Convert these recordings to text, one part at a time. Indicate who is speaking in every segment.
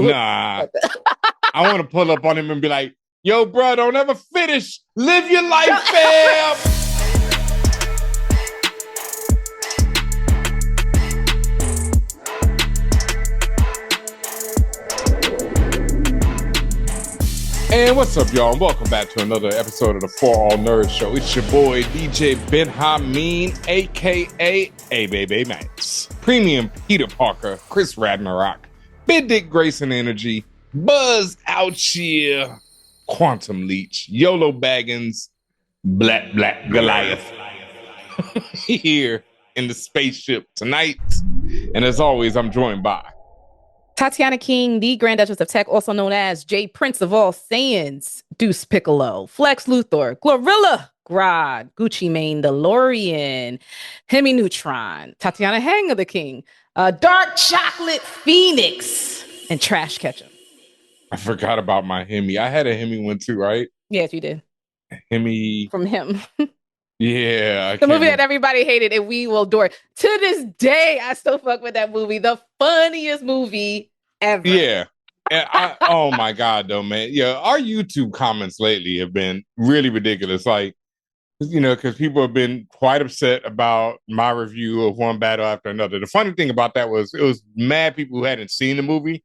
Speaker 1: Nah. I want to pull up on him and be like, yo, bro, don't ever finish. Live your life, fam. And what's up, y'all? And welcome back to another episode of the For All Nerds Show. It's your boy, DJ Benjamin, a.k.a. A-Baby Max, Premium Peter Parker, Chris Ragnarok, Big Dick Grayson Energy, Buzz Ouchier, Quantum Leech, YOLO Baggins, Black Goliath, here in the spaceship tonight. And as always, I'm joined by
Speaker 2: Tatiana King, the Grand Duchess of Tech, also known as J Prince of all Saiyans, Deuce Piccolo, Flex Luthor, Glorilla, Grodd, Gucci Mane, DeLorean, Hemi Neutron, Tatiana Hang of the King, Dark Chocolate Phoenix, and Trash Ketchum.
Speaker 1: I forgot about my Hemi. I had a Hemi one too, right?
Speaker 2: Yes, you did.
Speaker 1: Hemi.
Speaker 2: From him.
Speaker 1: Yeah.
Speaker 2: The movie that everybody hated and we will adore. To this day, I still fuck with that movie. The funniest movie ever.
Speaker 1: Yeah. Oh my God, though, man. Yeah, our YouTube comments lately have been really ridiculous. Like, you know, because people have been quite upset about my review of one battle after another. The funny thing about that was it was mad people who hadn't seen the movie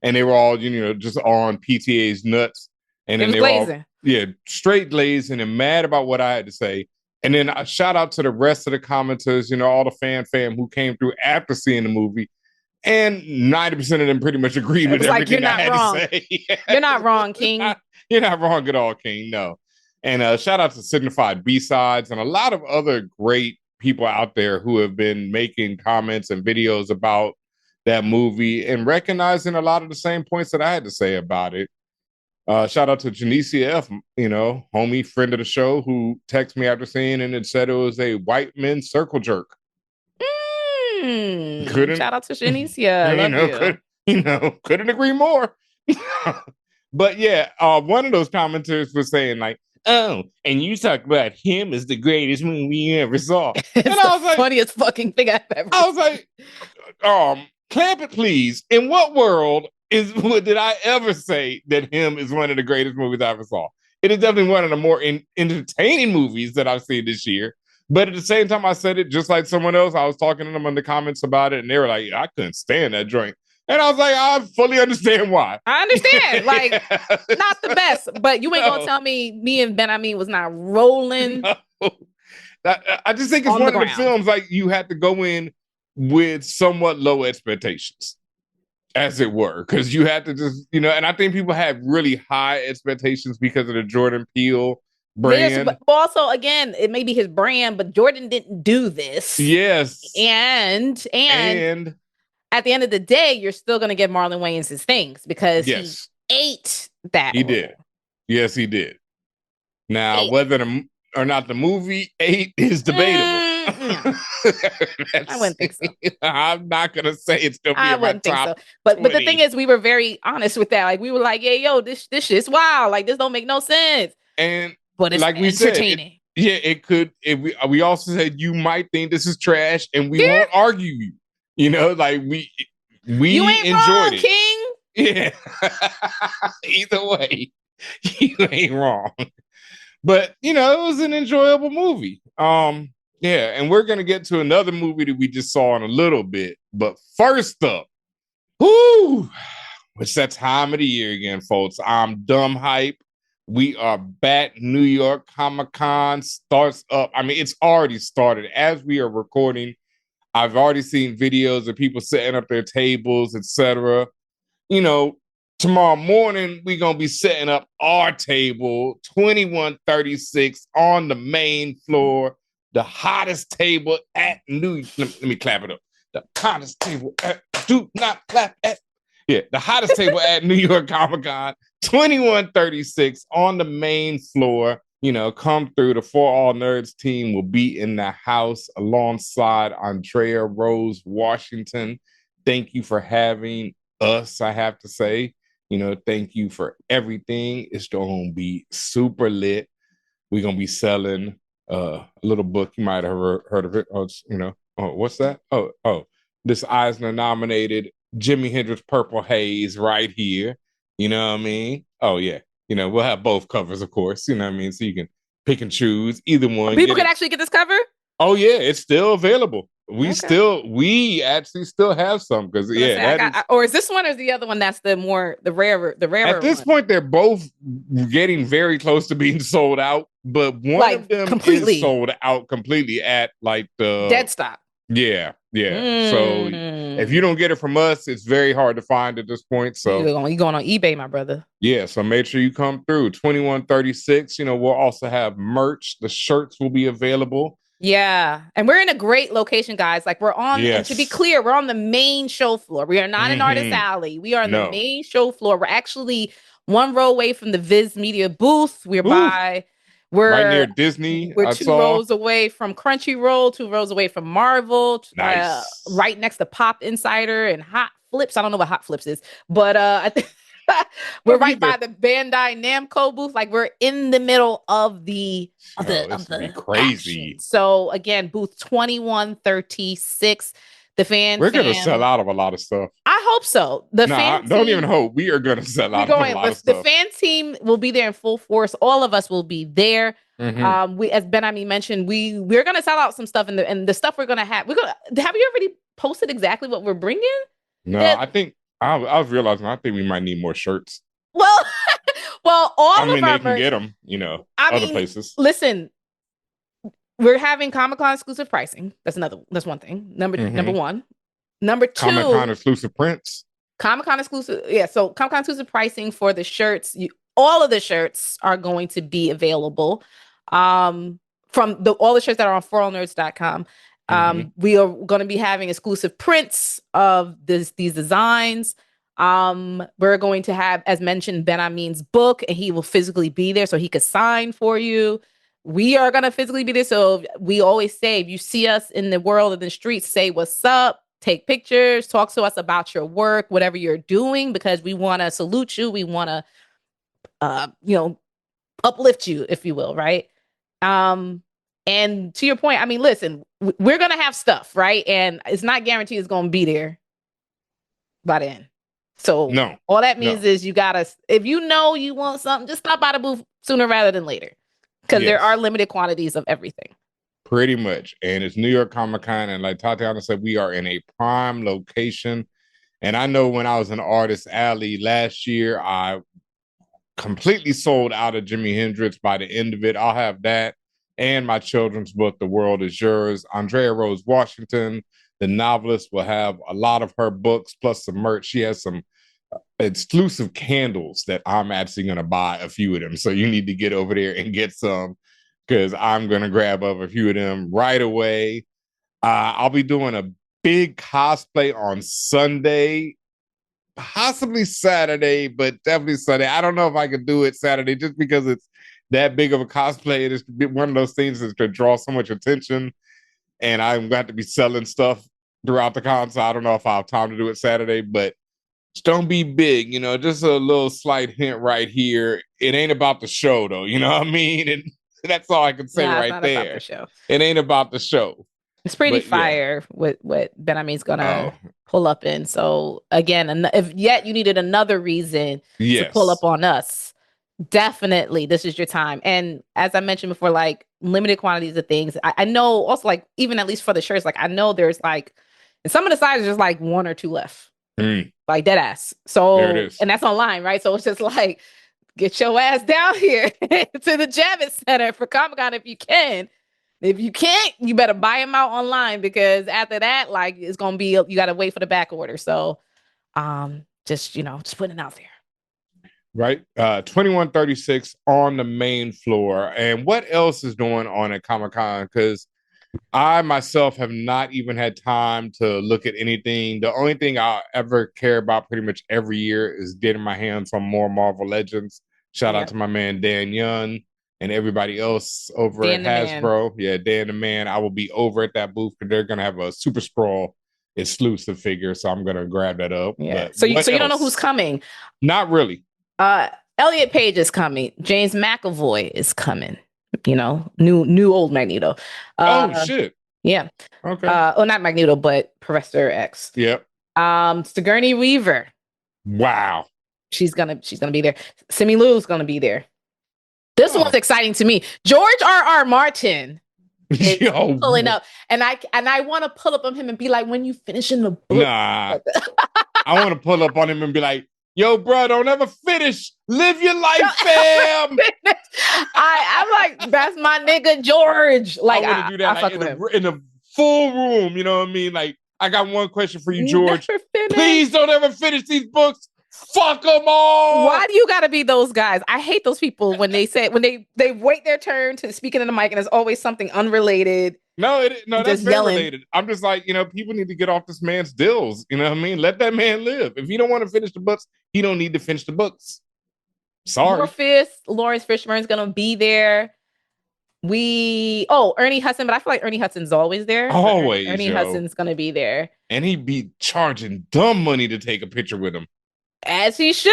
Speaker 1: and they were all, you know, just on PTA's nuts. And then they were all, straight glazing and mad about what I had to say. And then a shout out to the rest of the commenters, you know, all the fam who came through after seeing the movie. And 90% of them pretty much agreed with everything I had to say.
Speaker 2: You're not wrong, King.
Speaker 1: You're not wrong at all, King. No. And shout out to Signified B-Sides and a lot of other great people out there who have been making comments and videos about that movie and recognizing a lot of the same points that I had to say about it. Shout out to Janicia F, you know, homie, friend of the show, who texted me after seeing it and said it was a white men circle jerk.
Speaker 2: Shout out to Janicia.
Speaker 1: Couldn't agree more. But yeah, one of those commenters was saying like, oh, and you talk about him as the greatest movie you ever saw.
Speaker 2: And I was like, funniest fucking thing I've ever
Speaker 1: seen. I was like, clamp it, please. In what world did I ever say that him is one of the greatest movies I ever saw? It is definitely one of the more entertaining movies that I've seen this year. But at the same time, I said it just like someone else. I was talking to them in the comments about it, and they were like, I couldn't stand that joint. And I was like, I fully understand why.
Speaker 2: I understand. Like, not the best, but you ain't gonna tell me and Ben was not rolling.
Speaker 1: No. I just think it's one of the films like you had to go in with somewhat low expectations, as it were, because you had to just, you know, and I think people have really high expectations because of the Jordan Peele brand.
Speaker 2: Yes, but also, again, it may be his brand, but Jordan didn't do this.
Speaker 1: Yes.
Speaker 2: And at the end of the day, you're still going to get Marlon Wayans his things because he ate that.
Speaker 1: He did. Yes, he did. Now, whether or not the movie ate is debatable.
Speaker 2: I wouldn't think so.
Speaker 1: I'm not going to say it's going to be in my top
Speaker 2: so. But the thing is, we were very honest with that. Like, we were like, yeah, yo, this shit's wild. Like, this don't make no sense. But it's
Speaker 1: like we entertaining. It could. We also said you might think this is trash, and we won't argue you. You know, like we
Speaker 2: you ain't
Speaker 1: enjoyed
Speaker 2: wrong,
Speaker 1: it.
Speaker 2: King.
Speaker 1: Yeah. Either way, you ain't wrong. But you know, it was an enjoyable movie. Yeah, and we're gonna get to another movie that we just saw in a little bit. But first up, it's that time of the year again, folks. I'm dumb hype. We are back. New York Comic-Con starts up. I mean, it's already started as we are recording. I've already seen videos of people setting up their tables, etc. You know, tomorrow morning, we're going to be setting up our table, 2136 on the main floor, the hottest table at let me clap it up. The hottest table at, do not clap at. Yeah, the hottest table at New York Comic-Con, 2136 on the main floor. You know, come through. The For All Nerds team will be in the house alongside Andrea Rose Washington. Thank you for having us, I have to say. You know, thank you for everything. It's going to be super lit. We're going to be selling a little book. You might have heard of it. Oh, you know, what's that? Oh, this Eisner-nominated Jimi Hendrix Purple Haze right here. You know what I mean? Oh yeah. We'll have both covers, of course. You know what I mean? So you can pick and choose either one.
Speaker 2: People can actually get this cover?
Speaker 1: Oh yeah, it's still available.
Speaker 2: Okay.
Speaker 1: We actually still have some because
Speaker 2: or is this one or is the other one that's the rarer
Speaker 1: at this point they're both getting very close to being sold out, but one of them
Speaker 2: completely
Speaker 1: is sold out completely at like the
Speaker 2: dead stock.
Speaker 1: Yeah. So if you don't get it from us, it's very hard to find at this point. So
Speaker 2: you're going on eBay, my brother.
Speaker 1: Yeah, so make sure you come through. 2136. We'll also have merch. The shirts will be available.
Speaker 2: Yeah. And we're in a great location, guys. Like we're on, and to be clear, we're on the main show floor. We are not in Artist Alley. We are on the main show floor. We're actually one row away from the Viz Media booth. We're right
Speaker 1: near Disney.
Speaker 2: We're two rows away from Crunchyroll, 2 rows away from Marvel.
Speaker 1: Nice.
Speaker 2: Right next to Pop Insider and Hot Flips. I don't know what Hot Flips is, but I think we're right by the Bandai Namco booth. Like we're in the middle of the
Speaker 1: crazy.
Speaker 2: Action. So again, booth 2136.
Speaker 1: We're gonna sell out of a lot of stuff.
Speaker 2: I hope so.
Speaker 1: Don't even hope. We are gonna sell out of a lot of stuff.
Speaker 2: The fan team will be there in full force. All of us will be there. We, as Ben Ami mentioned, we're gonna sell out some stuff, and the stuff we're gonna have. Have you already posted exactly what we're bringing?
Speaker 1: No, I think. I was realizing I think we might need more shirts.
Speaker 2: Well, they
Speaker 1: can get them, other places.
Speaker 2: Listen, we're having Comic-Con exclusive pricing. That's one thing. Number one. Number 2,
Speaker 1: Comic-Con exclusive prints.
Speaker 2: Comic-Con exclusive. Yeah, so Comic-Con exclusive pricing for the shirts. All of the shirts are going to be available from all the shirts that are on ForAllNerds.com. We are going to be having exclusive prints of these designs. We're going to have, as mentioned, Ben Amin's book, and he will physically be there so he could sign for you. We are going to physically be there. So we always say, if you see us in the world, in the streets, say what's up, take pictures, talk to us about your work, whatever you're doing, because we want to salute you. We want to, uplift you, if you will. Right. And to your point, I mean, listen, we're going to have stuff, right? And it's not guaranteed it's going to be there by then. So all that means is you got to, if you want something, just stop by the booth sooner rather than later. Because there are limited quantities of everything.
Speaker 1: Pretty much. And it's New York Comic-Con. And like Tatiana said, we are in a prime location. And I know when I was in Artist Alley last year, I completely sold out of Jimi Hendrix by the end of it. I'll have that and my children's book, The World Is Yours. Andrea Rose Washington, the novelist, will have a lot of her books plus some merch. She has some exclusive candles that I'm actually going to buy a few of them. So you need to get over there and get some because I'm going to grab up a few of them right away. I'll be doing a big cosplay on Sunday, possibly Saturday, but definitely Sunday. I don't know if I could do it Saturday just because it's that big of a cosplay. It is one of those things that's going to draw so much attention. And I'm going to be selling stuff throughout the con. So I don't know if I'll have time to do it Saturday, but don't be big, just a little slight hint right here. It ain't about the show, though. You know what I mean? And that's all I can say right there.
Speaker 2: About the show.
Speaker 1: It ain't about the show.
Speaker 2: It's pretty fire what Ben Amin's gonna pull up in. So again, if yet you needed another reason to pull up on us, definitely this is your time. And as I mentioned before, like limited quantities of things. I know also, like, even at least for the shirts, like I know there's like in some of the sizes there's like 1 or 2 left. Like dead ass. So and that's online, right? So it's just like get your ass down here to the Javits Center for Comic-Con if you can. If you can't, you better buy them out online because after that, like it's gonna be you gotta wait for the back order. So just putting it out there.
Speaker 1: Right. 2136 on the main floor. And what else is going on at Comic-Con? Because I myself have not even had time to look at anything. The only thing I ever care about pretty much every year is getting my hands on more Marvel Legends. Shout out to my man Dan Young and everybody else over at Hasbro. Yeah, Dan the Man. I will be over at that booth because they're going to have a Super Sprawl exclusive figure. So I'm going to grab that up.
Speaker 2: Yeah. But so you don't know who's coming?
Speaker 1: Not really.
Speaker 2: Elliot Page is coming. James McAvoy is coming. New old Magneto.
Speaker 1: Oh shit.
Speaker 2: Yeah.
Speaker 1: Okay.
Speaker 2: Not Magneto, but Professor X.
Speaker 1: Yep.
Speaker 2: Sigourney Weaver.
Speaker 1: Wow.
Speaker 2: She's gonna be there. Simu Liu's gonna be there. This one's exciting to me. George R.R. Martin is pulling up, and I want to pull up on him and be like, when you finishing the book?
Speaker 1: Nah. I want to pull up on him and be like, yo, bro, don't ever finish. Live your life, fam.
Speaker 2: I'm like, that's my nigga George. Like,
Speaker 1: I want to do that like, in a full room. You know what I mean? Like, I got one question for you, George. Please don't ever finish these books. Fuck them all.
Speaker 2: Why do you gotta be those guys? I hate those people when they wait their turn to speak into the mic and there's always something unrelated.
Speaker 1: No, that's very related. I'm just like, people need to get off this man's deals. You know what I mean? Let that man live. If he don't want to finish the books, he don't need to finish the books. Sorry.
Speaker 2: Lawrence Fishburne's gonna be there. Ernie Hudson, but I feel like Ernie Hudson's always there.
Speaker 1: Always.
Speaker 2: Ernie Hudson's gonna be there.
Speaker 1: And he'd be charging dumb money to take a picture with him.
Speaker 2: As he should.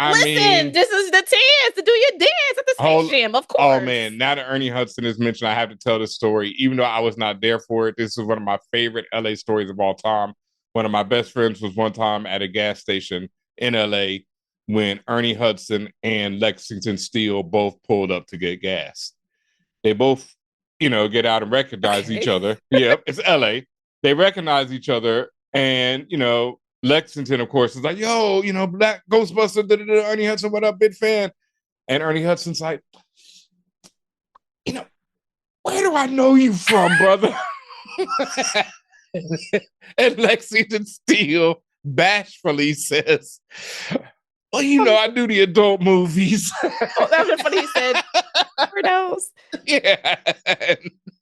Speaker 2: Listen, this is the chance to do your dance at the Space Jam, of course.
Speaker 1: Oh, man. Now that Ernie Hudson is mentioned, I have to tell this story. Even though I was not there for it, this is one of my favorite LA stories of all time. One of my best friends was one time at a gas station in LA when Ernie Hudson and Lexington Steele both pulled up to get gas. They both, get out and recognize each other. Yep, it's LA. They recognize each other and, Lexington, of course, is like, yo, Black Ghostbuster, Ernie Hudson, what up, big fan? And Ernie Hudson's like, where do I know you from, brother? And Lexington Steele bashfully says, well, I do the adult movies.
Speaker 2: That's what funny he said. Who knows?
Speaker 1: Yeah.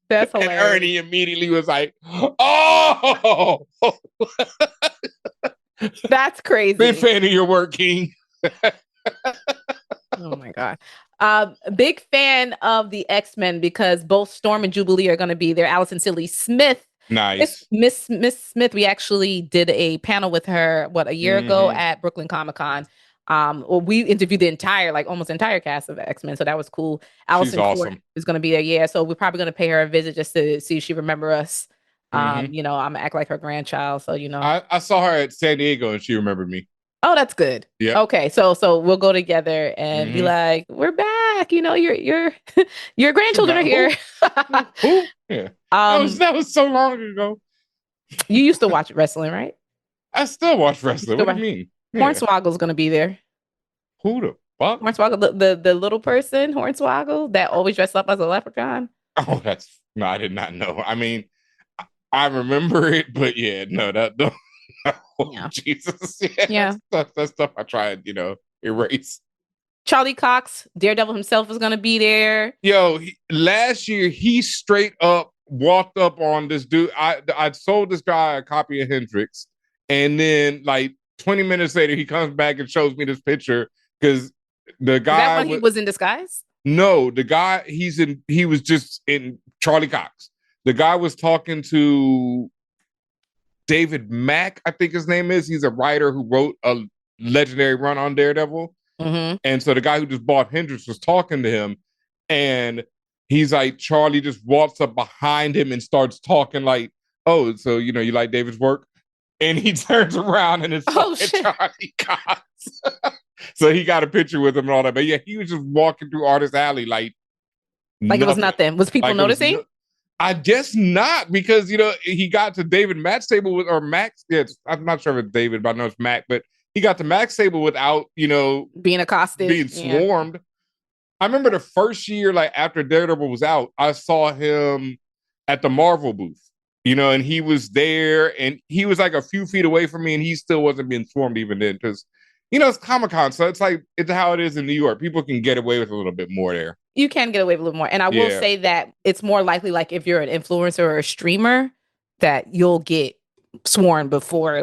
Speaker 2: That's hilarious.
Speaker 1: And Ernie immediately was like, oh!
Speaker 2: That's crazy.
Speaker 1: Big fan of your work, King.
Speaker 2: Oh my God. Big fan of the X-Men because both Storm and Jubilee are going to be there. Allison Silly Smith.
Speaker 1: Nice.
Speaker 2: Miss Smith, we actually did a panel with her, a year ago at Brooklyn Comic-Con. We interviewed almost the entire cast of X-Men, so that was cool. Allison Ford is going to be there, yeah. So we're probably going to pay her a visit just to see if she remember us. I'm gonna act like her grandchild, so
Speaker 1: I saw her at San Diego and she remembered me.
Speaker 2: Oh, that's good.
Speaker 1: Yeah.
Speaker 2: Okay, so we'll go together and be like, we're back. Your grandchildren are here.
Speaker 1: Who? Yeah. That was so long ago.
Speaker 2: You used to watch wrestling, right?
Speaker 1: I still watch wrestling. What do you mean?
Speaker 2: Yeah. Hornswoggle's gonna be there.
Speaker 1: Who the fuck?
Speaker 2: Hornswoggle, the little person, Hornswoggle, that always dressed up as a leprechaun.
Speaker 1: Oh, I did not know. I mean, I remember it, but yeah, no, yeah. Jesus. Yeah. That's stuff I tried, erase.
Speaker 2: Charlie Cox, Daredevil himself, is going to be there.
Speaker 1: Yo, last year, he straight up walked up on this dude. I sold this guy a copy of Hendrix, and then 20 minutes later, he comes back and shows me this picture because the guy.
Speaker 2: Is that when he was in disguise?
Speaker 1: No, the guy, he was just in Charlie Cox. The guy was talking to David Mack, I think his name is. He's a writer who wrote a legendary run on Daredevil.
Speaker 2: Mm-hmm.
Speaker 1: And so the guy who just bought Hendrix was talking to him. And he's like, Charlie just walks up behind him and starts talking like, oh, so, you like David's work? And he turns around and it's Charlie Cox. So he got a picture with him and all that. But yeah, he was just walking through Artist Alley like
Speaker 2: it was nothing. Was people noticing?
Speaker 1: I guess not, because he got to David Mack's table with, or Max. Yeah, I'm not sure if it's David, but I know it's Mac. But he got to Mac's table without
Speaker 2: being accosted,
Speaker 1: being swarmed. I remember the first year, after Daredevil was out, I saw him at the Marvel booth. And he was there, and he was a few feet away from me, and he still wasn't being swarmed even then, because it's Comic-Con, so it's how it is in New York. People can get away with a little bit more there.
Speaker 2: You can get away with a little more. And I will say that it's more likely, if you're an influencer or a streamer, that you'll get sworn before,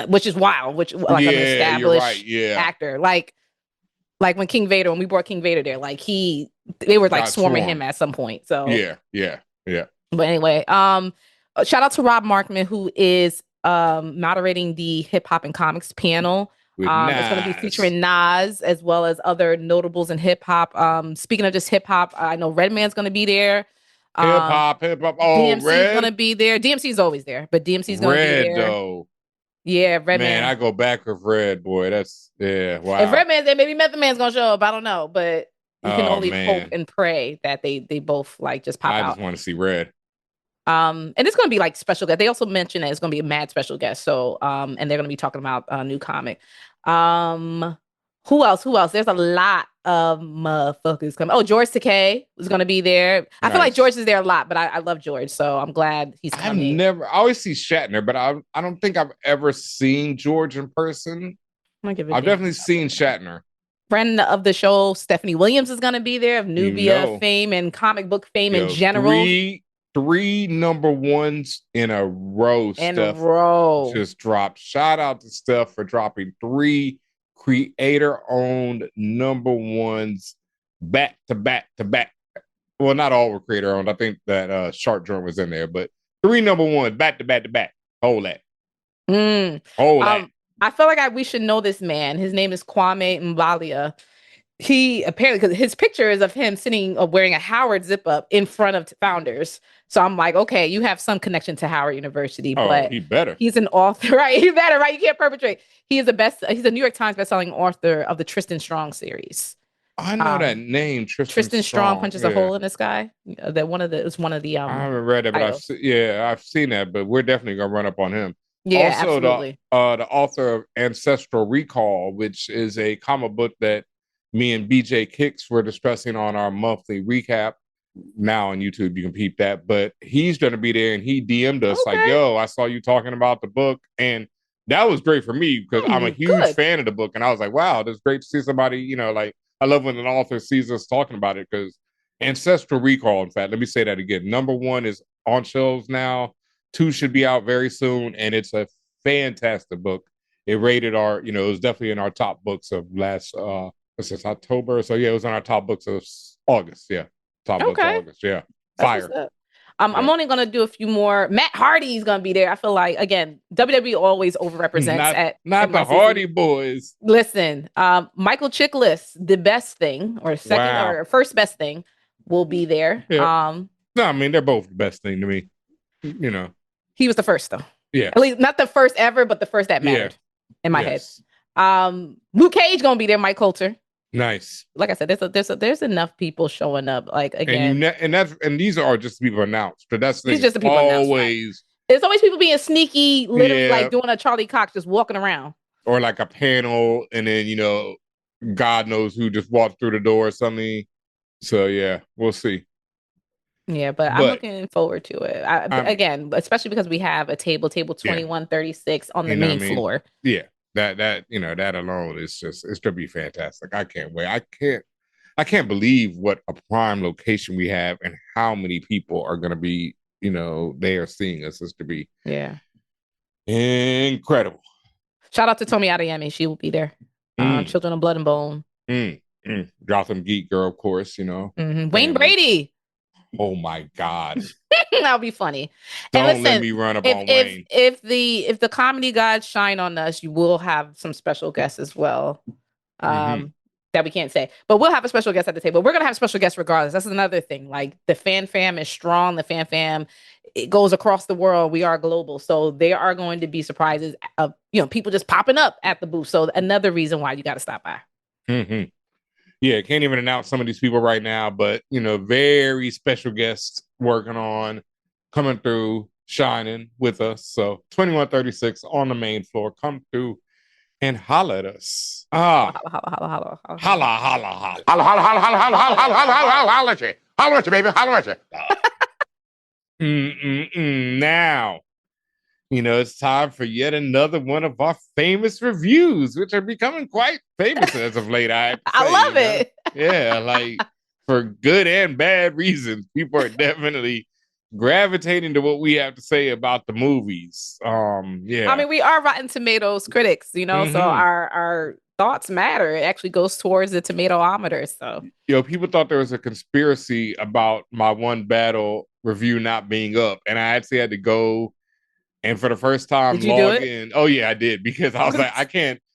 Speaker 2: which is wild, an established actor. Like when King Vader, when we brought King Vader there, they were swarming him at some point. So
Speaker 1: yeah.
Speaker 2: But anyway, shout out to Rob Markman, who is moderating the hip hop and comics panel. It's going to be featuring Nas as well as other notables in hip hop. Speaking of just hip hop, I know Redman's going to be there.
Speaker 1: Hip hop. Oh,
Speaker 2: DMC's going to be there. DMC's always there, but DMC's going to be there.
Speaker 1: Though.
Speaker 2: Yeah,
Speaker 1: Man,
Speaker 2: Redman.
Speaker 1: I go back with Red, boy. That's yeah,
Speaker 2: If
Speaker 1: wow.
Speaker 2: Redman's there, maybe Method Man's gonna show up. I don't know, but we can
Speaker 1: Oh
Speaker 2: only hope
Speaker 1: man.
Speaker 2: and pray that they both like just pop
Speaker 1: I just
Speaker 2: out.
Speaker 1: want to see Red.
Speaker 2: And it's gonna be like special guest. They also mentioned that it's gonna be a mad special guest. So and they're gonna be talking about a new comic. Um, who else? Who else? There's a lot of motherfuckers coming. Oh, George Takei is gonna be there. I feel like
Speaker 1: Nice.
Speaker 2: George is there a lot, but I love George, so I'm glad he's coming.
Speaker 1: I always see Shatner, but I don't think I've ever seen George in person.
Speaker 2: I'm gonna give a
Speaker 1: I've
Speaker 2: damn
Speaker 1: definitely
Speaker 2: about
Speaker 1: seen
Speaker 2: that.
Speaker 1: Shatner.
Speaker 2: Friend of the show, Stephanie Williams is gonna be there of
Speaker 1: You
Speaker 2: Nubia
Speaker 1: know,
Speaker 2: fame and comic book fame in
Speaker 1: yo,
Speaker 2: general.
Speaker 1: three number ones in a row.
Speaker 2: And
Speaker 1: Steph
Speaker 2: row.
Speaker 1: just dropped. Shout out to Steph for dropping three creator-owned number ones back to back to back. Well, not all were creator-owned. I think that Shark Joint was in there, but three number ones back to back to back. Hold that.
Speaker 2: Mm.
Speaker 1: Hold that.
Speaker 2: I feel like we should know this man. His name is Kwame Mbalia. He apparently, because his picture is of him sitting wearing a Howard zip up in front of founders. So I'm like, okay, you have some connection to Howard University,
Speaker 1: Oh,
Speaker 2: but
Speaker 1: he better.
Speaker 2: he's an author, right? He better, right? You can't perpetrate. He is he's a New York Times bestselling author of the Tristan Strong series.
Speaker 1: I know that name, Tristan
Speaker 2: Tristan Strong
Speaker 1: Strong.
Speaker 2: punches a
Speaker 1: Yeah.
Speaker 2: hole in the sky. That it's one of the
Speaker 1: I haven't read it, but
Speaker 2: titles.
Speaker 1: I've seen that, but we're definitely gonna run up on him.
Speaker 2: Yeah,
Speaker 1: Also,
Speaker 2: absolutely.
Speaker 1: the author of Ancestral Recall, which is a comic book that me and BJ Kicks were discussing on our monthly recap. Now on YouTube, you can peep that. But he's gonna be there, and he DM'd us like,
Speaker 2: Okay.
Speaker 1: "Yo, I saw you talking about the book," and that was great for me because I'm a huge
Speaker 2: Good.
Speaker 1: fan of the book, and I was like, "Wow, it's great to see somebody." You know, like I love when an author sees us talking about it because Ancestral Recall, in fact, let me say that again. Number one is on shelves now. Two should be out very soon, and it's a fantastic book. It rated it was definitely in our top books of last what's this, October. So yeah, it was on our top books of August. Yeah. Top books of
Speaker 2: Okay.
Speaker 1: August. Yeah.
Speaker 2: That's what's
Speaker 1: Fire.
Speaker 2: up. I'm only gonna do a few more. Matt Hardy's gonna be there. I feel like again, WWE always overrepresents at
Speaker 1: not the
Speaker 2: NYCC.
Speaker 1: Hardy Boys.
Speaker 2: Listen, Michael Chiklis, the best thing or second or first best thing, will be there.
Speaker 1: Yeah. No, I mean they're both the best thing to me. You know.
Speaker 2: He was the first though.
Speaker 1: Yeah.
Speaker 2: At least not the first ever, but the first that mattered in my head. Luke Cage gonna be there. Mike Coulter.
Speaker 1: Nice.
Speaker 2: Like I said, there's enough people showing up. Like again,
Speaker 1: and these are just people announced, but that's
Speaker 2: these just the people
Speaker 1: always.
Speaker 2: Announced, right? There's always people being sneaky, literally like doing a Charlie Cox, just walking around,
Speaker 1: or like a panel, and then God knows who just walked through the door or something. So yeah, we'll see.
Speaker 2: Yeah, but I'm looking forward to it. Again, especially because we have a table 2136 on the main floor.
Speaker 1: Yeah. That alone is it's gonna be fantastic. I can't wait. I can't believe what a prime location we have and how many people are gonna be, they are seeing us. It's to be incredible.
Speaker 2: Shout out to Tomi Adeyemi. She will be there. Children of Blood and Bone.
Speaker 1: Gotham Geek Girl, of course,
Speaker 2: Wayne Brady.
Speaker 1: Oh my God.
Speaker 2: That'll be funny.
Speaker 1: Don't and listen, let me run up on Wayne.
Speaker 2: If the comedy gods shine on us, you will have some special guests as well. That we can't say. But we'll have a special guest at the table. We're gonna have special guests regardless. That's another thing. Like the fan fam is strong. The fan fam, it goes across the world. We are global. So there are going to be surprises of people just popping up at the booth. So another reason why you gotta stop by.
Speaker 1: Yeah, can't even announce some of these people right now, but very special guests coming through, shining with us. So 2136 on the main floor. Come through and holla at us.
Speaker 2: Holla.
Speaker 1: Holla at
Speaker 3: you, baby. Holla at
Speaker 1: you. Now, it's time for yet another one of our famous reviews, which are becoming quite famous as of late. I
Speaker 2: love it.
Speaker 1: Yeah, like for good and bad reasons. People are definitely gravitating to what we have to say about the movies. I
Speaker 2: mean, we are Rotten Tomatoes critics, so our thoughts matter. It actually goes towards the tomatometer. So
Speaker 1: people thought there was a conspiracy about my one battle review not being up, and I actually had to go and for the first time log in. Oh yeah, I did, because I was like,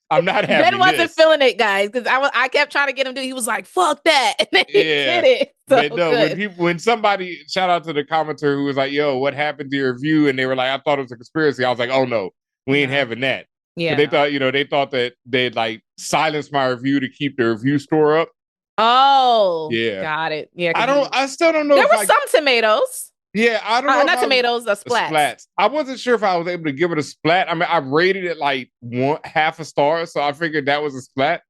Speaker 1: I'm not having
Speaker 2: Ben wasn't feeling it, guys, because I kept trying to get him to. He was like, "Fuck that!" And then he did it.
Speaker 1: So but no, when somebody, shout out to the commenter who was like, "Yo, what happened to your review?" and they were like, "I thought it was a conspiracy." I was like, "Oh no, We ain't
Speaker 2: No.
Speaker 1: having that.
Speaker 2: Yeah.
Speaker 1: But they thought that they'd like silence my review to keep the review store up.
Speaker 2: Oh,
Speaker 1: Yeah.
Speaker 2: got it. Yeah,
Speaker 1: I still don't know.
Speaker 2: there were some tomatoes.
Speaker 1: Yeah, I don't know.
Speaker 2: Not tomatoes, splats.
Speaker 1: Splats. I wasn't sure if I was able to give it a splat. I mean, I rated it like half a star, so I figured that was a splat.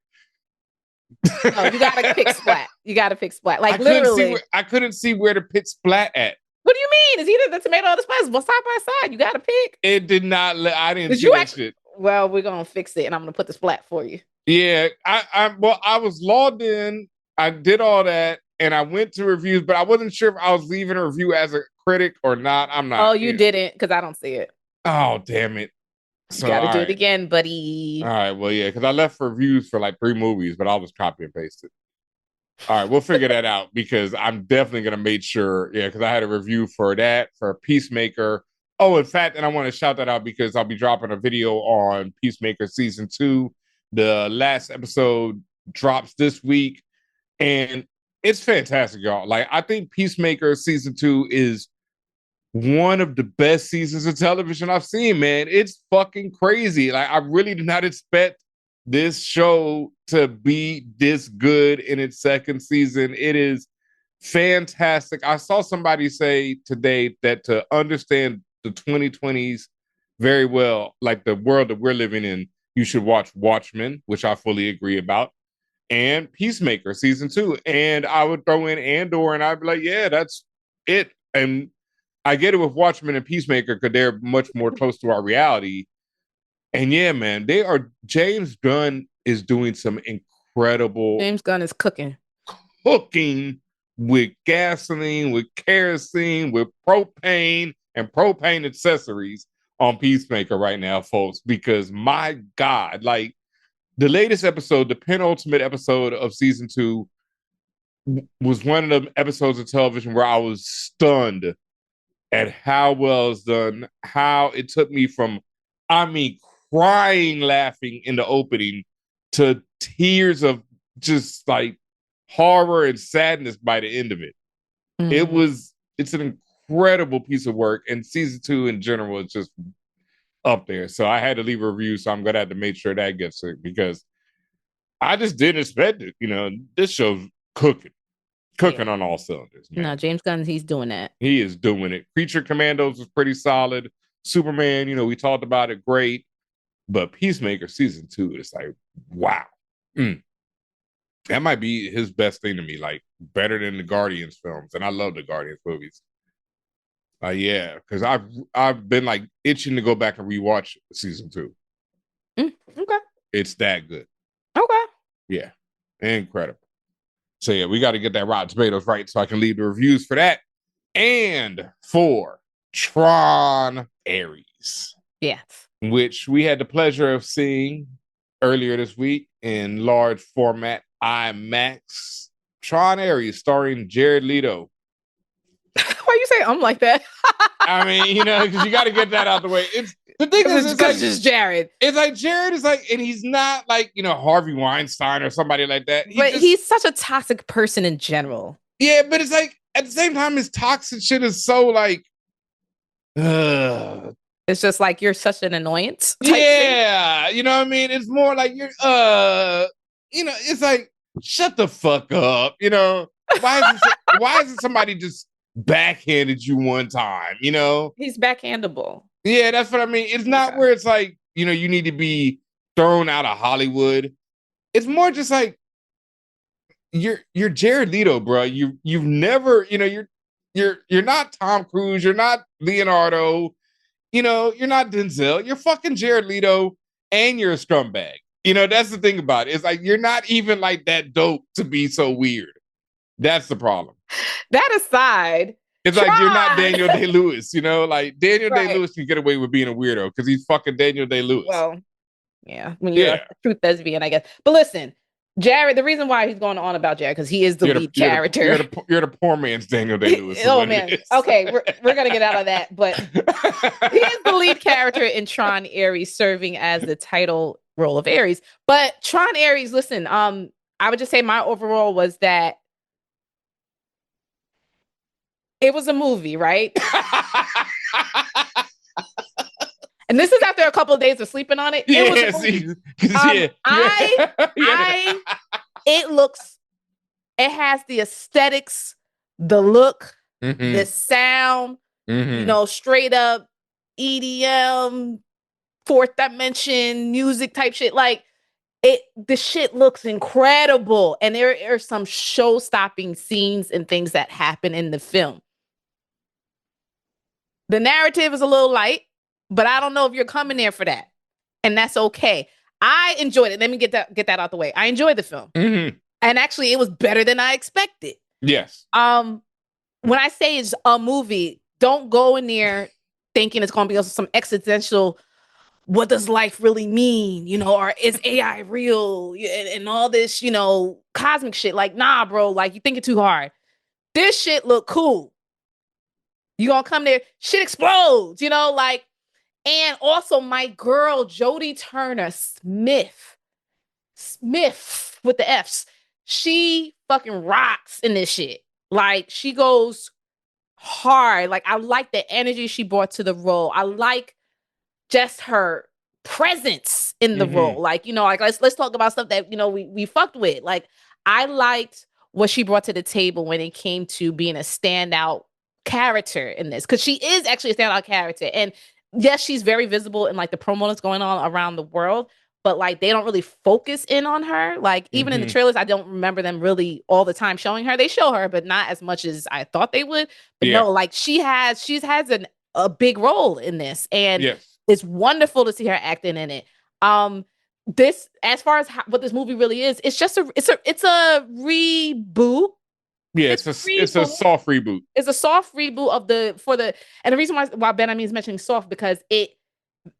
Speaker 2: No, you gotta pick splat. You gotta pick splat. Like
Speaker 1: I couldn't see where to pick splat at.
Speaker 2: What do you mean? It's either the tomato or the splat. Well, side by side. You gotta pick.
Speaker 1: It did not. I didn't see that shit.
Speaker 2: Well, we're gonna fix it, and I'm gonna put the splat for you.
Speaker 1: Yeah, I was logged in. I did all that, and I went to reviews, but I wasn't sure if I was leaving a review as a critic or not. I'm not.
Speaker 2: Oh, you didn't, because I don't see it.
Speaker 1: Oh, damn it.
Speaker 2: So, you gotta do it again, buddy.
Speaker 1: All right, well, yeah, because I left reviews for like 3 movies, but I was copy and pasted. All right, we'll figure that out because I'm definitely gonna make sure. Yeah, because I had a review for that for Peacemaker. Oh, in fact, and I want to shout that out because I'll be dropping a video on Peacemaker season 2. The last episode drops this week, and it's fantastic, y'all. Like, I think Peacemaker season 2 is one of the best seasons of television I've seen, man. It's fucking crazy. Like, I really did not expect this show to be this good in its second season. It is fantastic. I saw somebody say today that to understand the 2020s very well, like the world that we're living in, you should watch Watchmen, which I fully agree about, and Peacemaker season 2. And I would throw in Andor, and I'd be like, yeah, that's it. And I get it with Watchmen and Peacemaker because they're much more close to our reality. And yeah, man, James Gunn is doing some incredible.
Speaker 2: James Gunn is cooking
Speaker 1: with gasoline, with kerosene, with propane and propane accessories on Peacemaker right now, folks, because my God, like the latest episode, the penultimate episode of season 2 was one of the episodes of television where I was stunned at how well it's done, how it took me from, crying, laughing in the opening to tears of just like horror and sadness by the end of it. Mm-hmm. It's an incredible piece of work, and season 2 in general is just up there. So I had to leave a review, so I'm gonna have to make sure that gets it because I just didn't expect it. This show's cooking on all cylinders. Man.
Speaker 2: No, James Gunn, he's doing that.
Speaker 1: He is doing it. Creature Commandos was pretty solid. Superman, we talked about it, great. But Peacemaker season 2 is like, wow. That might be his best thing to me, like better than the Guardians films. And I love the Guardians movies. Yeah, because I've been like itching to go back and rewatch season 2.
Speaker 2: Okay.
Speaker 1: It's that good.
Speaker 2: Okay.
Speaker 1: Yeah. Incredible. So yeah, we got to get that Rotten Tomatoes right so I can leave the reviews for that. And for Tron Ares.
Speaker 2: Yes.
Speaker 1: Which we had the pleasure of seeing earlier this week in large format IMAX. Tron Ares starring Jared Leto.
Speaker 2: Why you say like that?
Speaker 1: I mean, because you got to get that out the way. The thing is, it's like
Speaker 2: just Jared.
Speaker 1: It's like Jared is like, and he's not like, Harvey Weinstein or somebody like that.
Speaker 2: He's such a toxic person in general.
Speaker 1: Yeah, but it's like, at the same time, his toxic shit is so like,
Speaker 2: it's just like you're such an annoyance.
Speaker 1: Yeah, you know what I mean? It's more like you're it's like shut the fuck up. Why isn't somebody just backhanded you one time?
Speaker 2: He's backhandable.
Speaker 1: Yeah, that's what I mean. It's not where it's like, you need to be thrown out of Hollywood. It's more just like you're Jared Leto, bro. You've never, you're not Tom Cruise, you're not Leonardo. You're not Denzel. You're fucking Jared Leto, and you're a scumbag. That's the thing about it. It's like you're not even like that dope to be so weird. That's the problem.
Speaker 2: That aside,
Speaker 1: it's like you're not Daniel Day-Lewis. Like Daniel Day-Lewis can get away with being a weirdo because he's fucking Daniel Day-Lewis.
Speaker 2: Well, yeah, when you're a true thespian, I guess. But listen, Jared, the reason why he's going on about Jared because he is the lead character.
Speaker 1: You're the poor man's Daniel Day-Lewis.
Speaker 2: Oh man. Okay, we're gonna get out of that, but he is the lead character in Tron Ares, serving as the title role of Ares. But Tron Ares, listen, I would just say my overall was that it was a movie, right? And this is after a couple of days of sleeping on it. It was it has the aesthetics, the look, the sound, straight up EDM, fourth dimension music type shit. Like the shit looks incredible. And there are some show-stopping scenes and things that happen in the film. The narrative is a little light, but I don't know if you're coming there for that. And that's okay. I enjoyed it. Let me get that out the way. I enjoyed the film. And actually, it was better than I expected. Yes. When I say it's a movie, don't go in there thinking it's going to be also some existential, what does life really mean? Or is AI real? And all this, cosmic shit. Like, nah, bro, like you thinking too hard. This shit look cool. You gonna come there, shit explodes, and also my girl, Jodie Turner-Smith with the F's, she fucking rocks in this shit. Like, she goes hard. Like, I like the energy she brought to the role. I like just her presence in the role. Like, let's talk about stuff that, we fucked with. Like, I liked what she brought to the table when it came to being a standout character in this, because she is actually a standout character. And yes, she's very visible in like the promo that's going on around the world, but like they don't really focus in on her. Like even in the trailers, I don't remember them really all the time showing her. They show her, but not as much as I thought they would. But no, like she has a big role in this, and it's wonderful to see her acting in it. This, as far as what this movie really is, it's just it's a reboot. Yeah, it's a soft reboot. It's a soft reboot and the reason why Ben Ami is mentioning soft, because it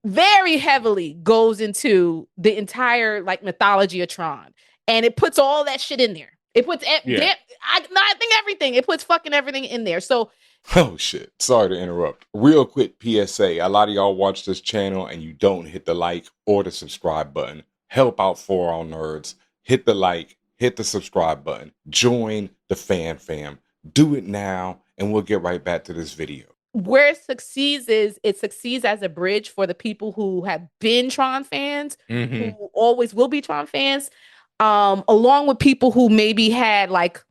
Speaker 2: very heavily goes into the entire like mythology of Tron, and it puts all that shit in there. It puts I think everything. It puts fucking everything in there. So
Speaker 4: oh shit! Sorry to interrupt. Real quick PSA: a lot of y'all watch this channel and you don't hit the like or the subscribe button. Help out ForAllNerds. Hit the like. Hit the subscribe button. Join the fam. Do it now, and we'll get right back to this video.
Speaker 2: Where it succeeds as a bridge for the people who have been Tron fans, who always will be Tron fans, along with people who maybe had like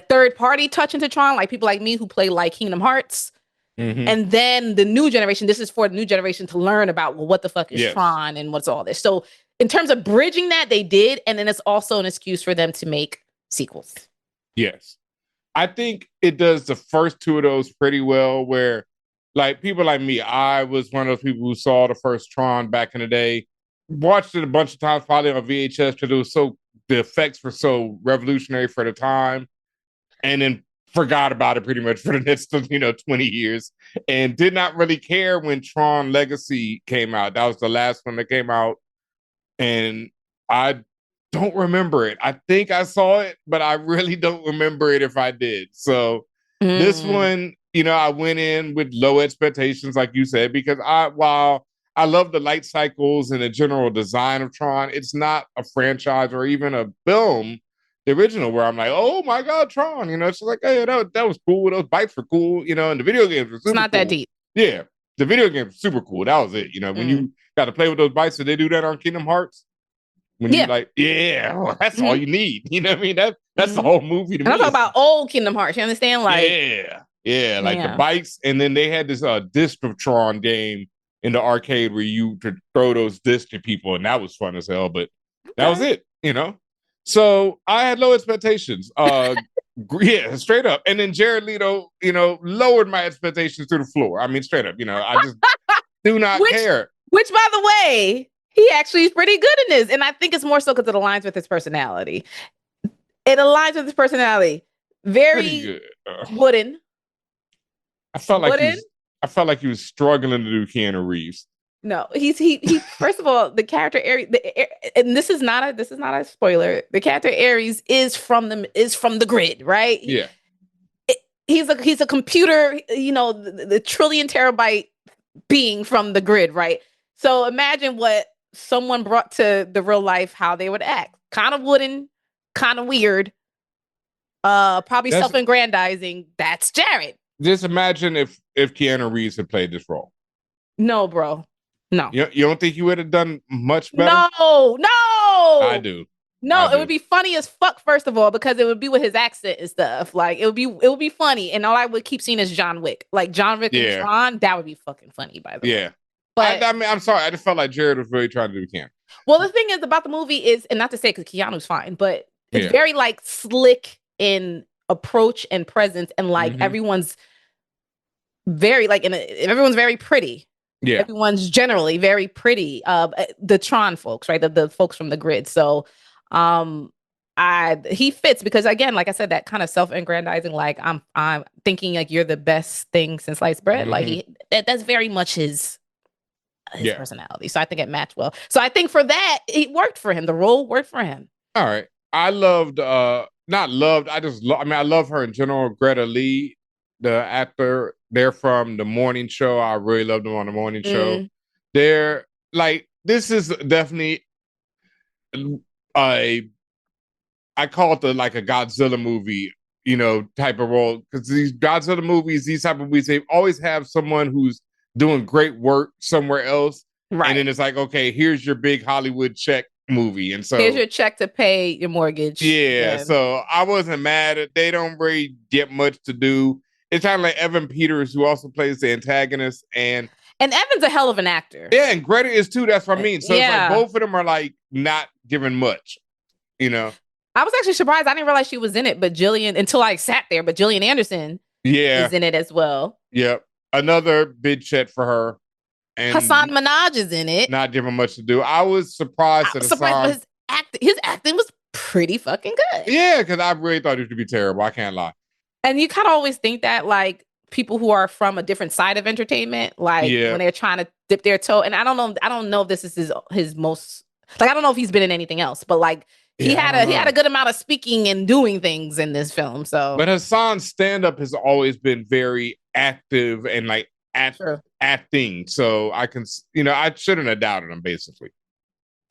Speaker 2: third party touch into Tron, like people like me who play like Kingdom Hearts. And then the new generation, this is for the new generation to learn about, well, what the fuck is Tron and what's all this. So in terms of bridging that, they did. And then it's also an excuse for them to make sequels.
Speaker 1: Yes. I think it does the first two of those pretty well, where like people like me, I was one of those people who saw the first Tron back in the day, watched it a bunch of times, probably on VHS, because the effects were so revolutionary for the time, and then forgot about it pretty much for the next 20 years, and did not really care when Tron Legacy came out. That was the last one that came out, and I don't remember it. I think I saw it, but I really don't remember it if I did. So this one, I went in with low expectations, like you said, because while I love the light cycles and the general design of Tron, it's not a franchise or even a film, the original, where I'm like, oh my God, Tron, it's like, hey, that was cool. Those bikes were cool, and the video games were super
Speaker 2: It's not
Speaker 1: cool.
Speaker 2: that deep.
Speaker 1: Yeah. The video game was super cool. That was it. When you got to play with those bikes, did they do that on Kingdom Hearts? When you like, well, that's all you need. You know what I mean? That's the whole movie to me.
Speaker 2: I'm talking about old Kingdom Hearts. You understand? Like,
Speaker 1: like the bikes. And then they had this disc of Tron game in the arcade where you could throw those discs at people, and that was fun as hell. But that was it, So I had low expectations. Straight up. And then Jared Leto, lowered my expectations to the floor. I mean, straight up, I just do not care.
Speaker 2: Which, by the way, he actually is pretty good in this. And I think it's more so because it aligns with his personality. It aligns with his personality. Very wooden.
Speaker 1: I felt like he was struggling to do Keanu Reeves.
Speaker 2: No, he first of all, the character Ares, and this is not a spoiler. The character Ares is from the grid, right?
Speaker 1: Yeah.
Speaker 2: He's a computer, the trillion terabyte being from the grid, right? So imagine what someone brought to the real life, how they would act. Kind of wooden, kind of weird, probably self-aggrandizing. That's Jared.
Speaker 1: Just imagine if Keanu Reeves had played this role.
Speaker 2: No, bro. No.
Speaker 1: You don't think you would have done much better?
Speaker 2: No.
Speaker 1: I do.
Speaker 2: No, it would be funny as fuck, first of all, because it would be with his accent and stuff. Like it would be funny. And all I would keep seeing is John Wick. Like John Wick and Tron, that would be fucking funny, by the way.
Speaker 1: But I mean, I'm sorry. I just felt like Jared was really trying to do Keanu.
Speaker 2: Well, the thing is about the movie is, and not to say because Keanu's fine, but it's very like slick in approach and presence, and like everyone's very like everyone's very pretty. Yeah, everyone's generally very pretty. The Tron folks, right? The folks from the grid. So, he fits because again, like I said, that kind of self-aggrandizing, like I'm thinking like you're the best thing since sliced bread. Like that's very much his personality. So I think it matched well. So I think for that, it worked for him. The role worked for him.
Speaker 1: All right. I loved, not loved, I love her in general. Greta Lee, the actor, they're from The Morning Show. I really loved them on The Morning Show. They're like, this is definitely I call it like a Godzilla movie, type of role. Because these Godzilla movies, these type of movies, they always have someone who's doing great work somewhere else. Right. And then it's like, okay, here's your big Hollywood check movie. And so
Speaker 2: here's your check to pay your mortgage.
Speaker 1: Yeah. So I wasn't mad at they don't really get much to do. It's kind of like Evan Peters, who also plays the antagonist. And
Speaker 2: Evan's a hell of an actor.
Speaker 1: Yeah, and Greta is too. That's what I mean. So it's like both of them are like not given much, I
Speaker 2: was actually surprised. I didn't realize she was in it, but until I sat there, but Gillian Anderson is in it as well.
Speaker 1: Yep. Another big chat for her. And
Speaker 2: Hassan Minaj is in it.
Speaker 1: Not given much to do. I was surprised
Speaker 2: but his acting was pretty fucking good.
Speaker 1: Yeah, because I really thought it would be terrible. I can't lie.
Speaker 2: And you kind of always think that like people who are from a different side of entertainment, like when they're trying to dip their toe. And I don't know if this is his most, like, I don't know if he's been in anything else, but like he had a good amount of speaking and doing things in this film. So,
Speaker 1: but Hassan's stand-up has always been very active and like acting. So I can, I shouldn't have doubted him basically.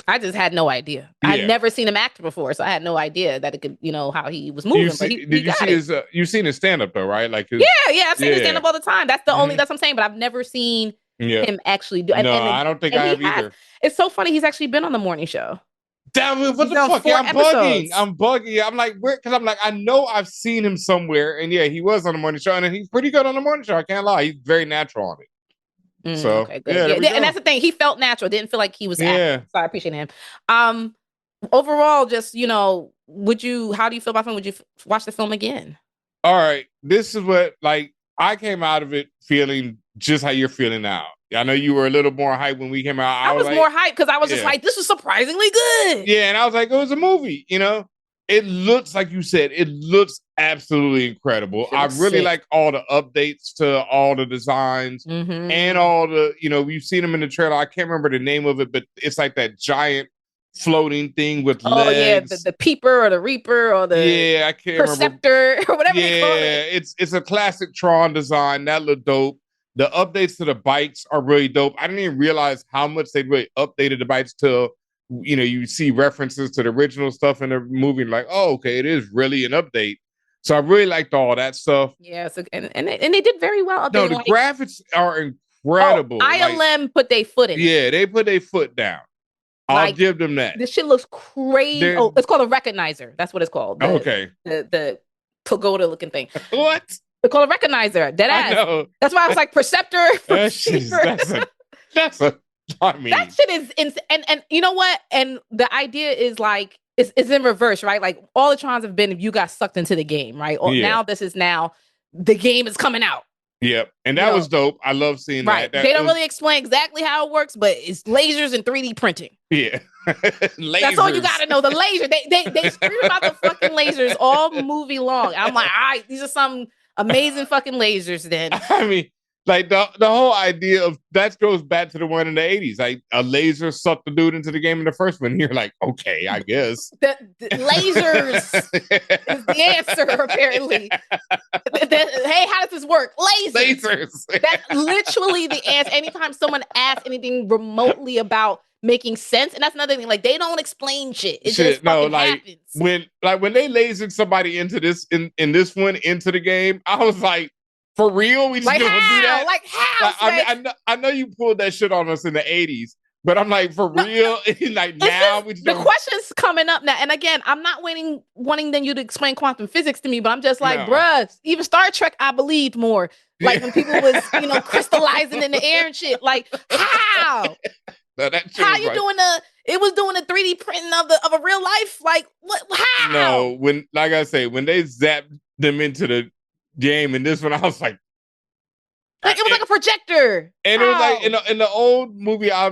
Speaker 2: I just had no idea. I'd never seen him act before, so I had no idea that it could, how he was moving.
Speaker 1: Did you see his? You've seen his stand-up though, right? Like,
Speaker 2: I've seen his stand-up all the time. That's the only. That's what I'm saying. But I've never seen him actually do.
Speaker 1: I don't think I have either.
Speaker 2: It's so funny. He's actually been on The Morning Show.
Speaker 1: Damn it! What the fuck? Yeah, I'm bugging. I'm like, where? Because I'm like, I know I've seen him somewhere, and he was on The Morning Show, and he's pretty good on The Morning Show. I can't lie. He's very natural on it. So
Speaker 2: okay, good. And that's the thing. He felt natural. Didn't feel like he was acting. So I appreciate him. Overall, just how do you feel about film? Would you watch the film again?
Speaker 1: All right. This is what I came out of it feeling just how you're feeling now. I know you were a little more hyped when we came out.
Speaker 2: I was more hyped because I was just like, this is surprisingly good.
Speaker 1: Yeah, and I was like, it was a movie, It looks, like you said, it looks absolutely incredible. I really like all the updates to all the designs and all the, we've seen them in the trailer. I can't remember the name of it, but it's like that giant floating thing with legs. Oh, yeah,
Speaker 2: the Peeper or the Reaper or the
Speaker 1: I can't
Speaker 2: Perceptor or whatever they call it.
Speaker 1: Yeah, it's a classic Tron design. That looked dope. The updates to the bikes are really dope. I didn't even realize how much they really updated the bikes till, you see references to the original stuff in the movie. Like, oh, okay, it is really an update. So I really liked all that stuff.
Speaker 2: Yeah, so, and they did very well.
Speaker 1: No, the graphics are incredible.
Speaker 2: ILM put their foot in it.
Speaker 1: Yeah, they put their foot down. I'll give them that.
Speaker 2: This shit looks crazy. It's called a recognizer. That's what it's called. The pagoda looking thing.
Speaker 1: What?
Speaker 2: They call it a recognizer. Dead ass. I know. That's why I was like Perceptor.
Speaker 1: That
Speaker 2: shit is insane. And you know what? And the idea is like it's in reverse, right? Like all the Trons have been if you got sucked into the game, right? Now the game is coming out.
Speaker 1: Yep. And that was dope. I love seeing that.
Speaker 2: They don't really explain exactly how it works, but it's lasers and 3D printing.
Speaker 1: Yeah.
Speaker 2: That's all you gotta know. The laser. They scream about the fucking lasers all movie long. I'm like, all right, these are some amazing fucking lasers then.
Speaker 1: I mean, like the whole idea of that goes back to the one in the 80s. Like a laser sucked the dude into the game in the first one. You're like, okay, I guess.
Speaker 2: The lasers is the answer, apparently. Hey, how does this work? Lasers. That's literally the answer. Anytime someone asks anything remotely about making sense, and that's another thing. Like they don't explain shit. It just fucking happens.
Speaker 1: When they lasered somebody into this in this one into the game, I was like, For real? We just
Speaker 2: Like
Speaker 1: gonna do
Speaker 2: how?
Speaker 1: that?
Speaker 2: Like how?
Speaker 1: I know you pulled that shit on us in the 80s, but I'm like, for real? Like now we just
Speaker 2: the
Speaker 1: don't...
Speaker 2: question's coming up now. And again, I'm not wanting then you to explain quantum physics to me, but I'm just like,
Speaker 1: No.
Speaker 2: bruh, even Star Trek, I believed more. Like when people was, crystallizing in the air and shit. Like, how?
Speaker 1: No, that shit
Speaker 2: How
Speaker 1: was
Speaker 2: you
Speaker 1: like,
Speaker 2: doing it was doing a 3D printing of a real life? Like, what? How?
Speaker 1: no, when, like I say, when they zapped them into the game, and this one, I was like,
Speaker 2: Like it was like a projector.
Speaker 1: and it was like in the old movie, I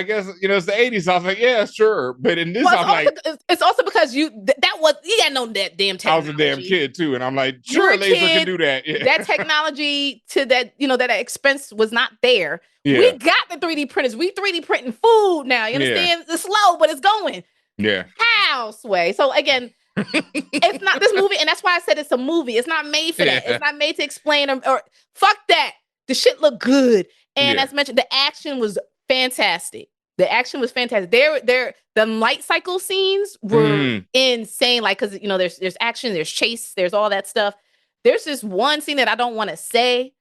Speaker 1: guess it's the 80s. So I was like, yeah, sure. But in this, I'm like,
Speaker 2: it's also because you had no that damn technology.
Speaker 1: I was a damn kid too, and I'm like,
Speaker 2: You're
Speaker 1: sure,
Speaker 2: a
Speaker 1: laser
Speaker 2: kid,
Speaker 1: can do that. Yeah.
Speaker 2: That technology to that, that expense was not there.
Speaker 1: Yeah.
Speaker 2: We got the 3D printers. We 3D printing food now. You understand? It's slow, but it's going.
Speaker 1: Yeah.
Speaker 2: How, Sway? So again, it's not this movie, and that's why I said it's a movie. It's not made for that. It's not made to explain or fuck that. The shit looked good. And as mentioned, the action was fantastic. The action was fantastic. The light cycle scenes were insane. Like, cause there's action, there's chase, there's all that stuff. There's this one scene that I don't want to say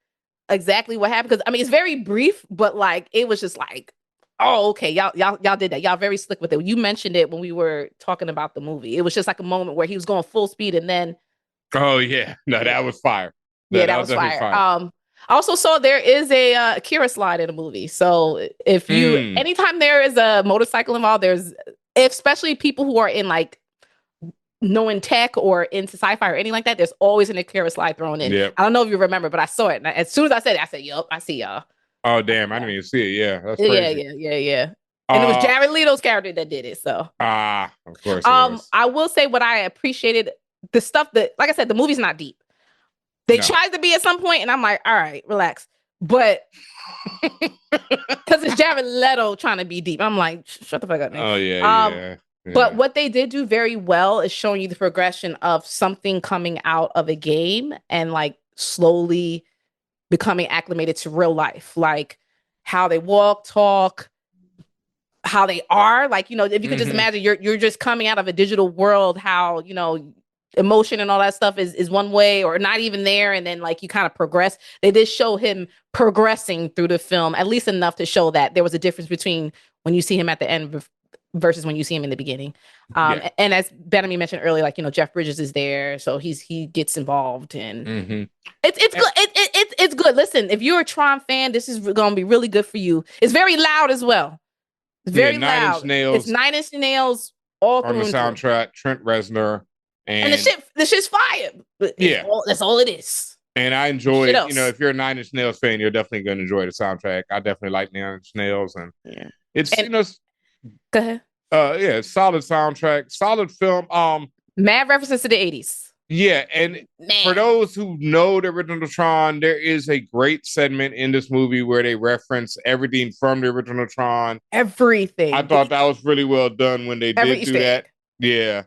Speaker 2: exactly what happened. Cause I mean, it's very brief, but like, it was just like, oh, okay. Y'all did that. Y'all very slick with it. You mentioned it when we were talking about the movie. It was just like a moment where he was going full speed and then.
Speaker 1: Oh yeah. No, that was fire.
Speaker 2: Yeah, that was fire. I also saw there is a Akira slide in the movie. So if you, anytime there is a motorcycle involved, especially people who are in like knowing tech or into sci-fi or anything like that, there's always an Akira slide thrown in.
Speaker 1: Yep.
Speaker 2: I don't know if you remember, but I saw it. And as soon as I said it, I said, yup, I see y'all.
Speaker 1: Oh, damn. I didn't even see it. Yeah. That's crazy.
Speaker 2: Yeah. And it was Jared Leto's character that did it. So,
Speaker 1: of course.
Speaker 2: I will say what I appreciated, the stuff that, like I said, the movie's not deep. They tried to be at some point, and I'm like, all right, relax. But because it's Jared Leto trying to be deep, I'm like, shut the fuck up, man.
Speaker 1: Oh yeah.
Speaker 2: But what they did do very well is showing you the progression of something coming out of a game and like slowly becoming acclimated to real life, like how they walk, talk, how they are. Like, if you could just imagine, you're just coming out of a digital world, how emotion and all that stuff is one way or not even there, and then like you kind of progress. They did show him progressing through the film, at least enough to show that there was a difference between when you see him at the end versus when you see him in the beginning. And as Benamy mentioned earlier, like Jeff Bridges is there, so he gets involved, and it's good. It's good. Listen, if you're a Tron fan, this is going to be really good for you. It's very loud as well. It's very loud.
Speaker 1: 9 Inch Nails.
Speaker 2: It's 9 Inch Nails all
Speaker 1: on the soundtrack. Trent Reznor. And
Speaker 2: the shit's fire. That's all it is.
Speaker 1: And I enjoy it. If you're a 9 Inch Nails fan, you're definitely going to enjoy the soundtrack. I definitely like 9 Inch Nails, and it's
Speaker 2: go ahead.
Speaker 1: Solid soundtrack, solid film.
Speaker 2: Mad references to the 80s.
Speaker 1: Yeah, and for those who know the original Tron, there is a great segment in this movie where they reference everything from the original Tron.
Speaker 2: Everything.
Speaker 1: I thought that was really well done when they did do that. Yeah.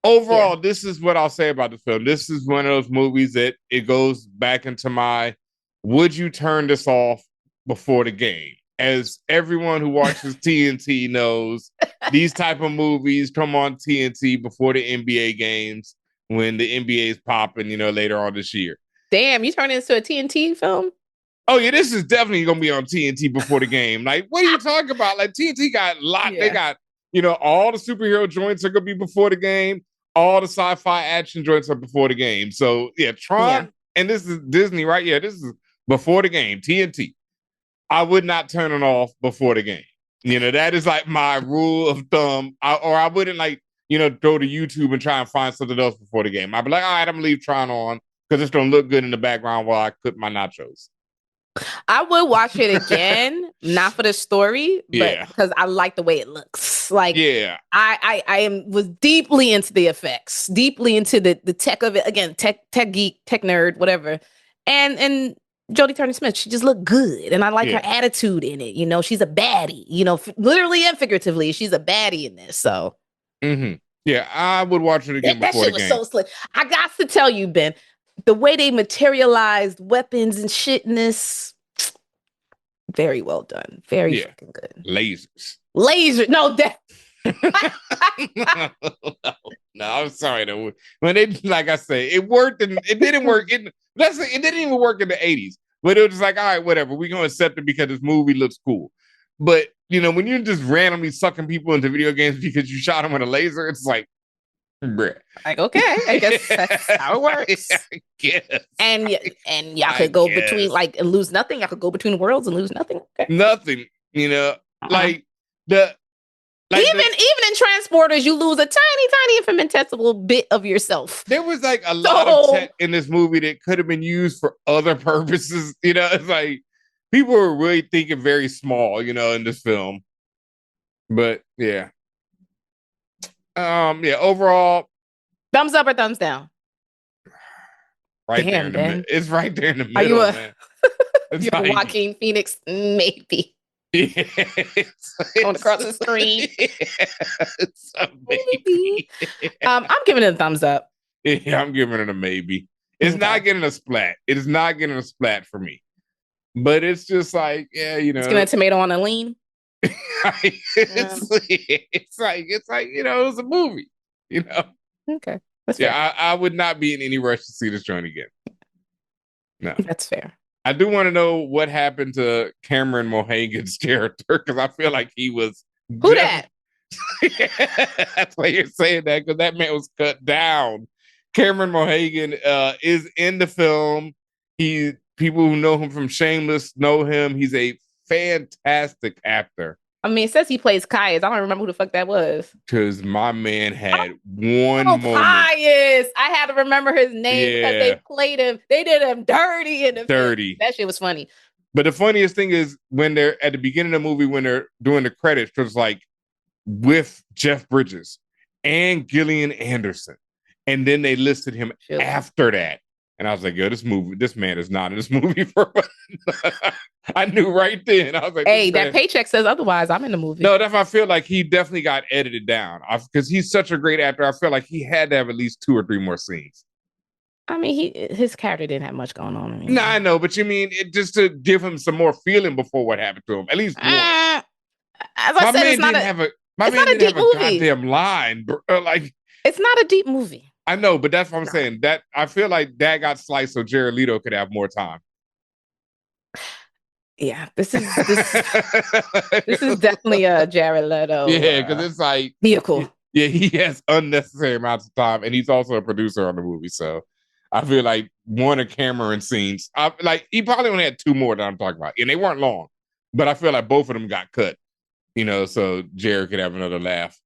Speaker 1: Overall, this is what I'll say about the film. This is one of those movies that it goes back into my, would you turn this off before the game? As everyone who watches TNT knows, these type of movies come on TNT before the NBA games when the NBA is popping, later on this year.
Speaker 2: Damn, you turn it into a TNT film?
Speaker 1: Oh, yeah, this is definitely going to be on TNT before the game. Like, what are you talking about? Like, TNT got a lot. Yeah. They got, all the superhero joints are going to be before the game. All the sci-fi action joints are before the game. So, yeah, Tron, and this is Disney, right? Yeah, this is before the game, TNT. I would not turn it off before the game. That is like my rule of thumb. I wouldn't go to YouTube and try and find something else before the game. I'd be like, all right, I'm going to leave Tron on because it's going to look good in the background while I cook my nachos.
Speaker 2: I would watch it again, not for the story, but because I like the way it looks. Like, I was deeply into the effects, deeply into the tech of it. Again, tech geek, tech nerd, whatever. And Jodie Turner-Smith, she just looked good, and I like her attitude in it. She's a baddie. Literally and figuratively, she's a baddie in this. So,
Speaker 1: yeah, I would watch it again before the game. That shit
Speaker 2: was so slick. I got to tell you, Ben. The way they materialized weapons and shit in this, very well done. Very fucking good.
Speaker 1: Lasers.
Speaker 2: No, that.
Speaker 1: I'm sorry. Though. When they, like I say, it worked and it didn't work. It didn't even work in the 80s. But it was just like, all right, whatever. We're gonna accept it because this movie looks cool. But when you're just randomly sucking people into video games because you shot them with a laser, it's like, bruh.
Speaker 2: Like, okay, I guess that's how it works.
Speaker 1: I guess.
Speaker 2: And y'all could go between and lose nothing. Y'all could go between worlds and lose nothing. Okay.
Speaker 1: Nothing, like the. Like
Speaker 2: even in transporters, you lose a tiny infinitesimal bit of yourself.
Speaker 1: There was like a lot of tech in this movie that could have been used for other purposes. It's like people were really thinking very small, in this film. But yeah. Overall.
Speaker 2: Thumbs up or thumbs down?
Speaker 1: Right there in the middle. It's right there in the middle, man.
Speaker 2: You're like, Joaquin Phoenix, maybe. On across the screen.
Speaker 1: It's a maybe.
Speaker 2: I'm giving it a thumbs up.
Speaker 1: Yeah, I'm giving it a maybe. It's not getting a splat. It is not getting a splat for me. But it's just like, It's
Speaker 2: getting a tomato on a lean.
Speaker 1: It's like it was a movie.
Speaker 2: Okay. That's
Speaker 1: fair. I would not be in any rush to see this joint again. No.
Speaker 2: That's fair.
Speaker 1: I do want to know what happened to Cameron Mohagan's character because I feel like he was.
Speaker 2: Who that?
Speaker 1: That's why you're saying that because that man was cut down. Cameron Mohagan is in the film. People who know him from Shameless know him. He's a fantastic actor.
Speaker 2: I mean, it says he plays Caius. I don't remember who the fuck that was.
Speaker 1: Because my man had one moment.
Speaker 2: Caius! I had to remember his name because they played him. They did him dirty in the film. That shit was funny.
Speaker 1: But the funniest thing is when they're at the beginning of the movie, when they're doing the credits, it was like with Jeff Bridges and Gillian Anderson. And then they listed him after that. And I was like, yo, this man is not in this movie for I knew right then. I was like,
Speaker 2: hey, that paycheck says otherwise. I'm in the movie.
Speaker 1: No, that's why I feel like he definitely got edited down. Because he's such a great actor. I feel like he had to have at least 2 or 3 more scenes.
Speaker 2: I mean, his character didn't have much going on.
Speaker 1: No, I know, but you mean just to give him some more feeling before what happened to him. At least one.
Speaker 2: As I said, it's not a deep movie.
Speaker 1: Goddamn line, bro. Like
Speaker 2: it's not a deep movie.
Speaker 1: I know, but that's what I'm saying. That I feel like that got sliced so Jared Leto could have more time.
Speaker 2: Yeah, this is definitely a Jared Leto.
Speaker 1: Yeah, because it's like
Speaker 2: vehicle.
Speaker 1: Yeah, he has unnecessary amounts of time, and he's also a producer on the movie. So I feel like one of Cameron's scenes, he probably only had 2 more that I'm talking about, and they weren't long. But I feel like both of them got cut, so Jared could have another laugh.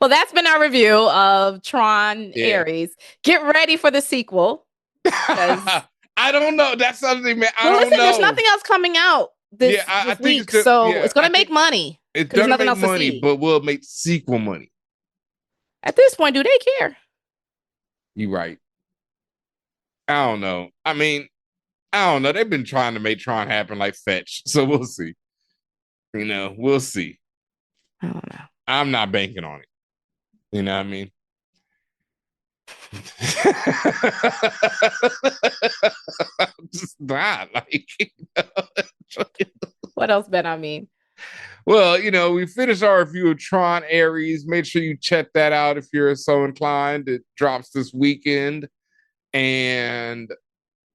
Speaker 2: Well, that's been our review of Tron Ares. Get ready for the sequel.
Speaker 1: I don't know. That's something, man. I don't know.
Speaker 2: There's nothing else coming out this week, so it's going to make money.
Speaker 1: It's going to make money, but will make sequel money.
Speaker 2: At this point, do they care?
Speaker 1: You're right. I don't know. I mean, I don't know. They've been trying to make Tron happen like Fetch, so we'll see. We'll see.
Speaker 2: I don't know.
Speaker 1: I'm not banking on it. You know what I mean? I'm just not
Speaker 2: What else, Ben? I mean,
Speaker 1: well, we finished our review of Tron Ares. Make sure you check that out if you're so inclined. It drops this weekend, and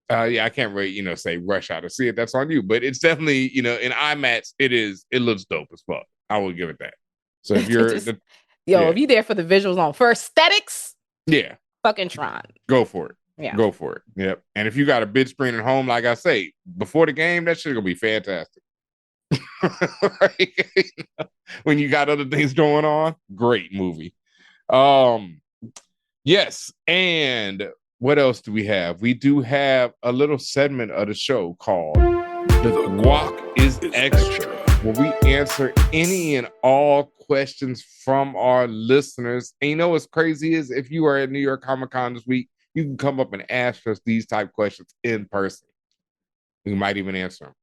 Speaker 1: I can't really, say rush out to see it. That's on you, but it's definitely, in IMAX, it looks dope as fuck. I will give it that. So if you're
Speaker 2: if you there for the visuals for aesthetics, fucking Tron.
Speaker 1: Go for it.
Speaker 2: Yeah.
Speaker 1: Go for it. Yep. And if you got a big screen at home, like I say, before the game, that shit gonna be fantastic. When you got other things going on, great movie. Yes, and what else do we have? We do have a little segment of the show called The Guac is Extra, where we answer any and all questions from our listeners. And what's crazy is if you are at New York Comic Con this week, you can come up and ask us these type questions in person. We might even answer them.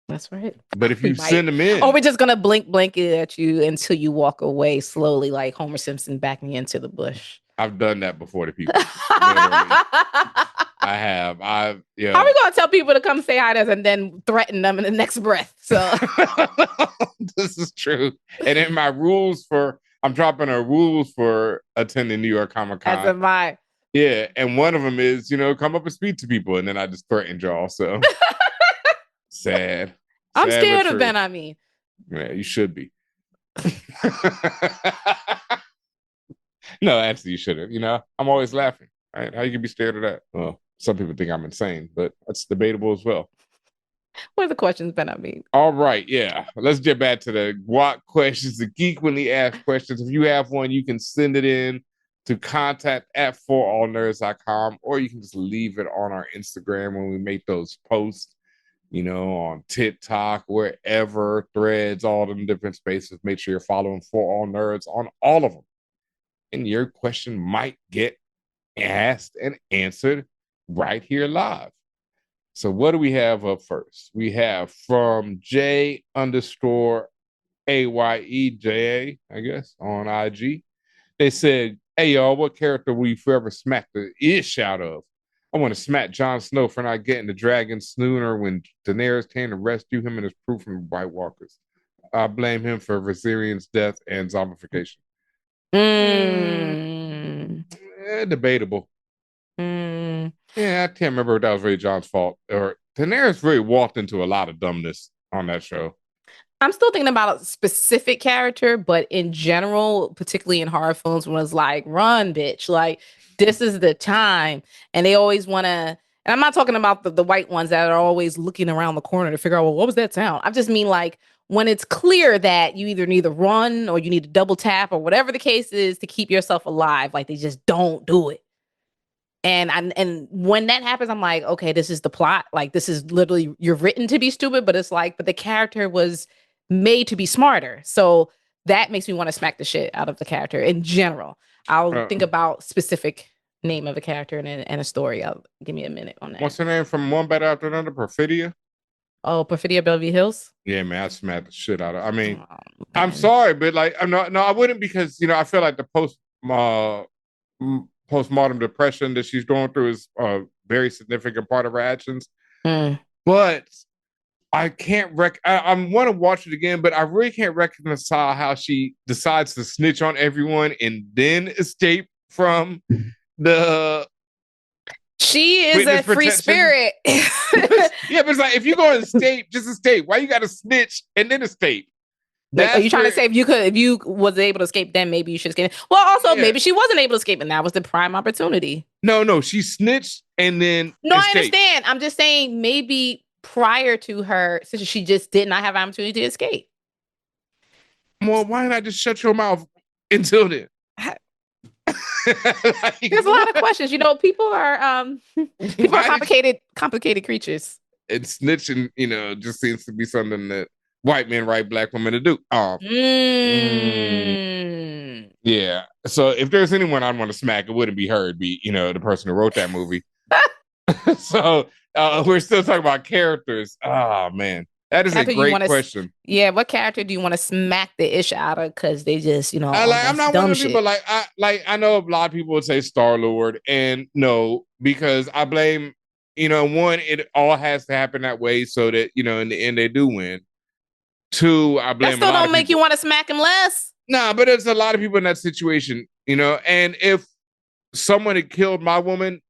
Speaker 2: That's right.
Speaker 1: But if you send them in,
Speaker 2: or we're just gonna blink at you until you walk away slowly, like Homer Simpson backing into the bush.
Speaker 1: I've done that before to people. I have. Yeah.
Speaker 2: How are we gonna tell people to come say hi to us and then threaten them in the next breath? So
Speaker 1: this is true. And in my I'm dropping our rules for attending New York Comic Con.
Speaker 2: as am I.
Speaker 1: Yeah, and one of them is, come up and speak to people, and then I just threatened y'all. So sad.
Speaker 2: I'm
Speaker 1: Sad,
Speaker 2: scared
Speaker 1: but
Speaker 2: of
Speaker 1: true.
Speaker 2: Ben. I mean,
Speaker 1: Yeah, you should be. No, actually, you shouldn't. I'm always laughing. Right? How you can be scared of that? Well, some people think I'm insane, but that's debatable as well.
Speaker 2: what are the questions, Ben? I mean,
Speaker 1: All right, yeah. Let's get back to the guac questions, the geekly asked questions. If you have one, you can send it in to contact@forallnerds.com, or you can just leave it on our Instagram when we make those posts, on TikTok, wherever, Threads, all them different spaces. Make sure you're following For All Nerds on all of them. And your question might get asked and answered right here live. So what do we have up first? We have from J_AYEJA, I guess, on IG. They said, "Hey y'all, what character will you forever smack the ish out of? I want to smack Jon Snow for not getting the dragon schooner when Daenerys came to rescue him and his crew from White Walkers. I blame him for Viserys' death and zombification." Debatable. Yeah, I can't remember if that was really Jon's fault. Or Daenerys really walked into a lot of dumbness on that show.
Speaker 2: I'm still thinking about a specific character, but in general, particularly in horror films, when it's like, run, bitch. Like, this is the time. And they always want to, and I'm not talking about the white ones that are always looking around the corner to figure out, well, what was that sound? I just mean like, when it's clear that you either need to run or you need to double tap or whatever the case is to keep yourself alive, like they just don't do it. And when that happens, I'm like, okay, this is the plot. Like, this is literally, you're written to be stupid, but it's like, but the character was made to be smarter. So that makes me want to smack the shit out of the character in general. I'll think about specific name of a character and a story. Give me a minute on that.
Speaker 1: What's her name from One Better After Another? Perfidia?
Speaker 2: Oh, Perfidia Bellevue Hills?
Speaker 1: Yeah, man, I smacked the shit out of her. I mean, I'm sorry, but like, no, I wouldn't, because, I feel like the postmortem depression that she's going through is a very significant part of her actions. But I can't I want to watch it again, but I really can't reconcile how she decides to snitch on everyone and then escape from the.
Speaker 2: She is a free spirit.
Speaker 1: Yeah, but it's like, if you're going to escape, just escape. Why you got to snitch and then escape?
Speaker 2: Like, are you trying to say if you was able to escape, then maybe you should escape? Well, also maybe she wasn't able to escape, and that was the prime opportunity.
Speaker 1: No, she snitched and then.
Speaker 2: No,
Speaker 1: escaped.
Speaker 2: I understand. I'm just saying maybe prior to her, since she just did not have an opportunity to escape.
Speaker 1: Well, why not just shut your mouth until then?
Speaker 2: Like, there's a lot of questions. People are complicated creatures.
Speaker 1: And snitching, just seems to be something that white men write black women to do. Yeah. So if there's anyone I'd want to smack, it wouldn't be her. It'd be, the person who wrote that movie. So we're still talking about characters. Oh, man. That is a great question.
Speaker 2: Yeah, what character do you want to smack the ish out of? Because they just, I'm
Speaker 1: not one of the people. I know a lot of people would say Star-Lord, and no, because I blame, one, it all has to happen that way so that in the end they do win. Two, I blame.
Speaker 2: That still don't make you want to smack him less.
Speaker 1: Nah, but there's a lot of people in that situation, and if someone had killed my woman,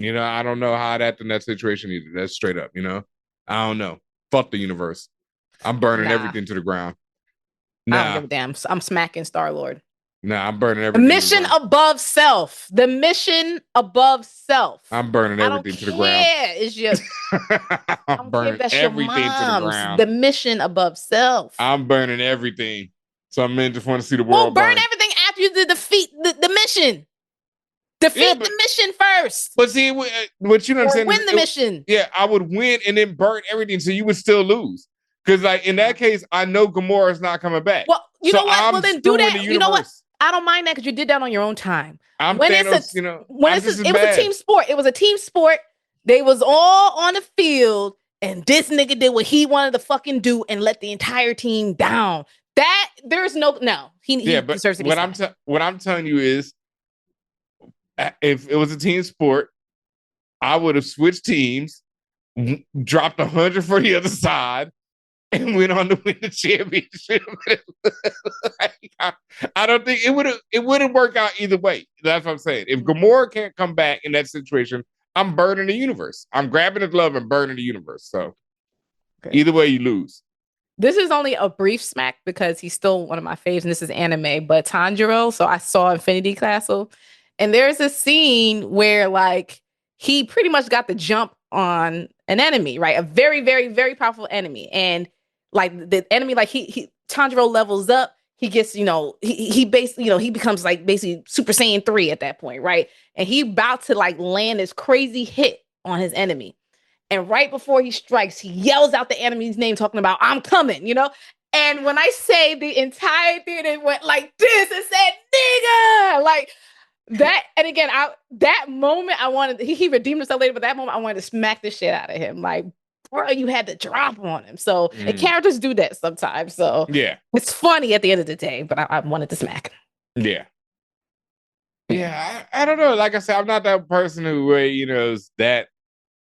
Speaker 1: I don't know how I'd act in that situation either. That's straight up, I don't know. Fuck the universe. I'm burning everything to the ground.
Speaker 2: I don't give a damn. I'm smacking Star-Lord.
Speaker 1: Nah, I'm burning everything.
Speaker 2: The mission above self. The mission above self.
Speaker 1: I'm burning everything to the ground.
Speaker 2: Yeah, it's just
Speaker 1: I'm burning everything to the ground.
Speaker 2: The mission above self.
Speaker 1: I'm burning everything. Some men just want to see the world
Speaker 2: burn everything after you defeat the mission. Defeat the mission first.
Speaker 1: But see, what you know what I'm saying?
Speaker 2: Win the mission.
Speaker 1: Yeah, I would win and then burn everything, so you would still lose. Because like in that case, I know Gamora's not coming back.
Speaker 2: Well, you know what? Well, then do that. You know what? I don't mind that because you did that on your own time. It was a team sport. It was a team sport. They was all on the field, and this nigga did what he wanted to fucking do and let the entire team down. That there's no. He deserves to be.
Speaker 1: What I'm telling you is, if it was a team sport, I would have switched teams, dropped 100 for the other side, and went on to win the championship. I don't think it wouldn't work out either way. That's what I'm saying. If Gamora can't come back in that situation, I'm burning the universe. I'm grabbing the glove and burning the universe. So either way, you lose.
Speaker 2: This is only a brief smack because he's still one of my faves, and this is anime, but Tanjiro. So I saw Infinity Castle, and there's a scene where like he pretty much got the jump on an enemy, right? A very, very, very powerful enemy. And like the enemy, like he Tanjiro levels up. He gets, he basically, he becomes like basically Super Saiyan 3 at that point, right? And he about to like land this crazy hit on his enemy. And right before he strikes, he yells out the enemy's name, talking about, I'm coming, And when I say the entire theater went like this and said, nigga, like that. And again, that moment I wanted, he redeemed himself later, but that moment I wanted to smack the shit out of him. Like, bro, you had to drop on him. So, and characters do that sometimes. So,
Speaker 1: yeah,
Speaker 2: it's funny at the end of the day, but I wanted to smack him.
Speaker 1: Yeah. Yeah, I don't know. Like I said, I'm not that person who, is that.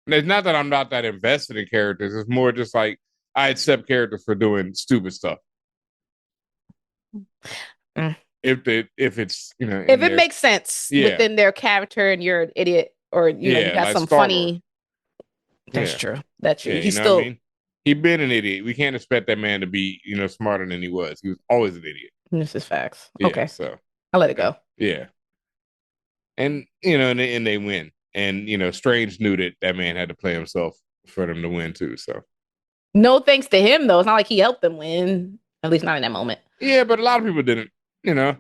Speaker 1: It's not that I'm not that invested in characters. It's more just like I accept characters for doing stupid stuff. If it's
Speaker 2: if it makes sense within their character and you're an idiot or you got like some Star funny. That's true. That's true.
Speaker 1: Yeah,
Speaker 2: he's still.
Speaker 1: He's been an idiot. We can't expect that man to be smarter than he was. He was always an idiot.
Speaker 2: This is facts.
Speaker 1: Yeah,
Speaker 2: okay,
Speaker 1: so
Speaker 2: I'll let it go.
Speaker 1: Yeah, and and they win. And, Strange knew that man had to play himself for them to win, too. So,
Speaker 2: no thanks to him, though. It's not like he helped them win, at least not in that moment.
Speaker 1: Yeah, but a lot of people didn't,
Speaker 2: A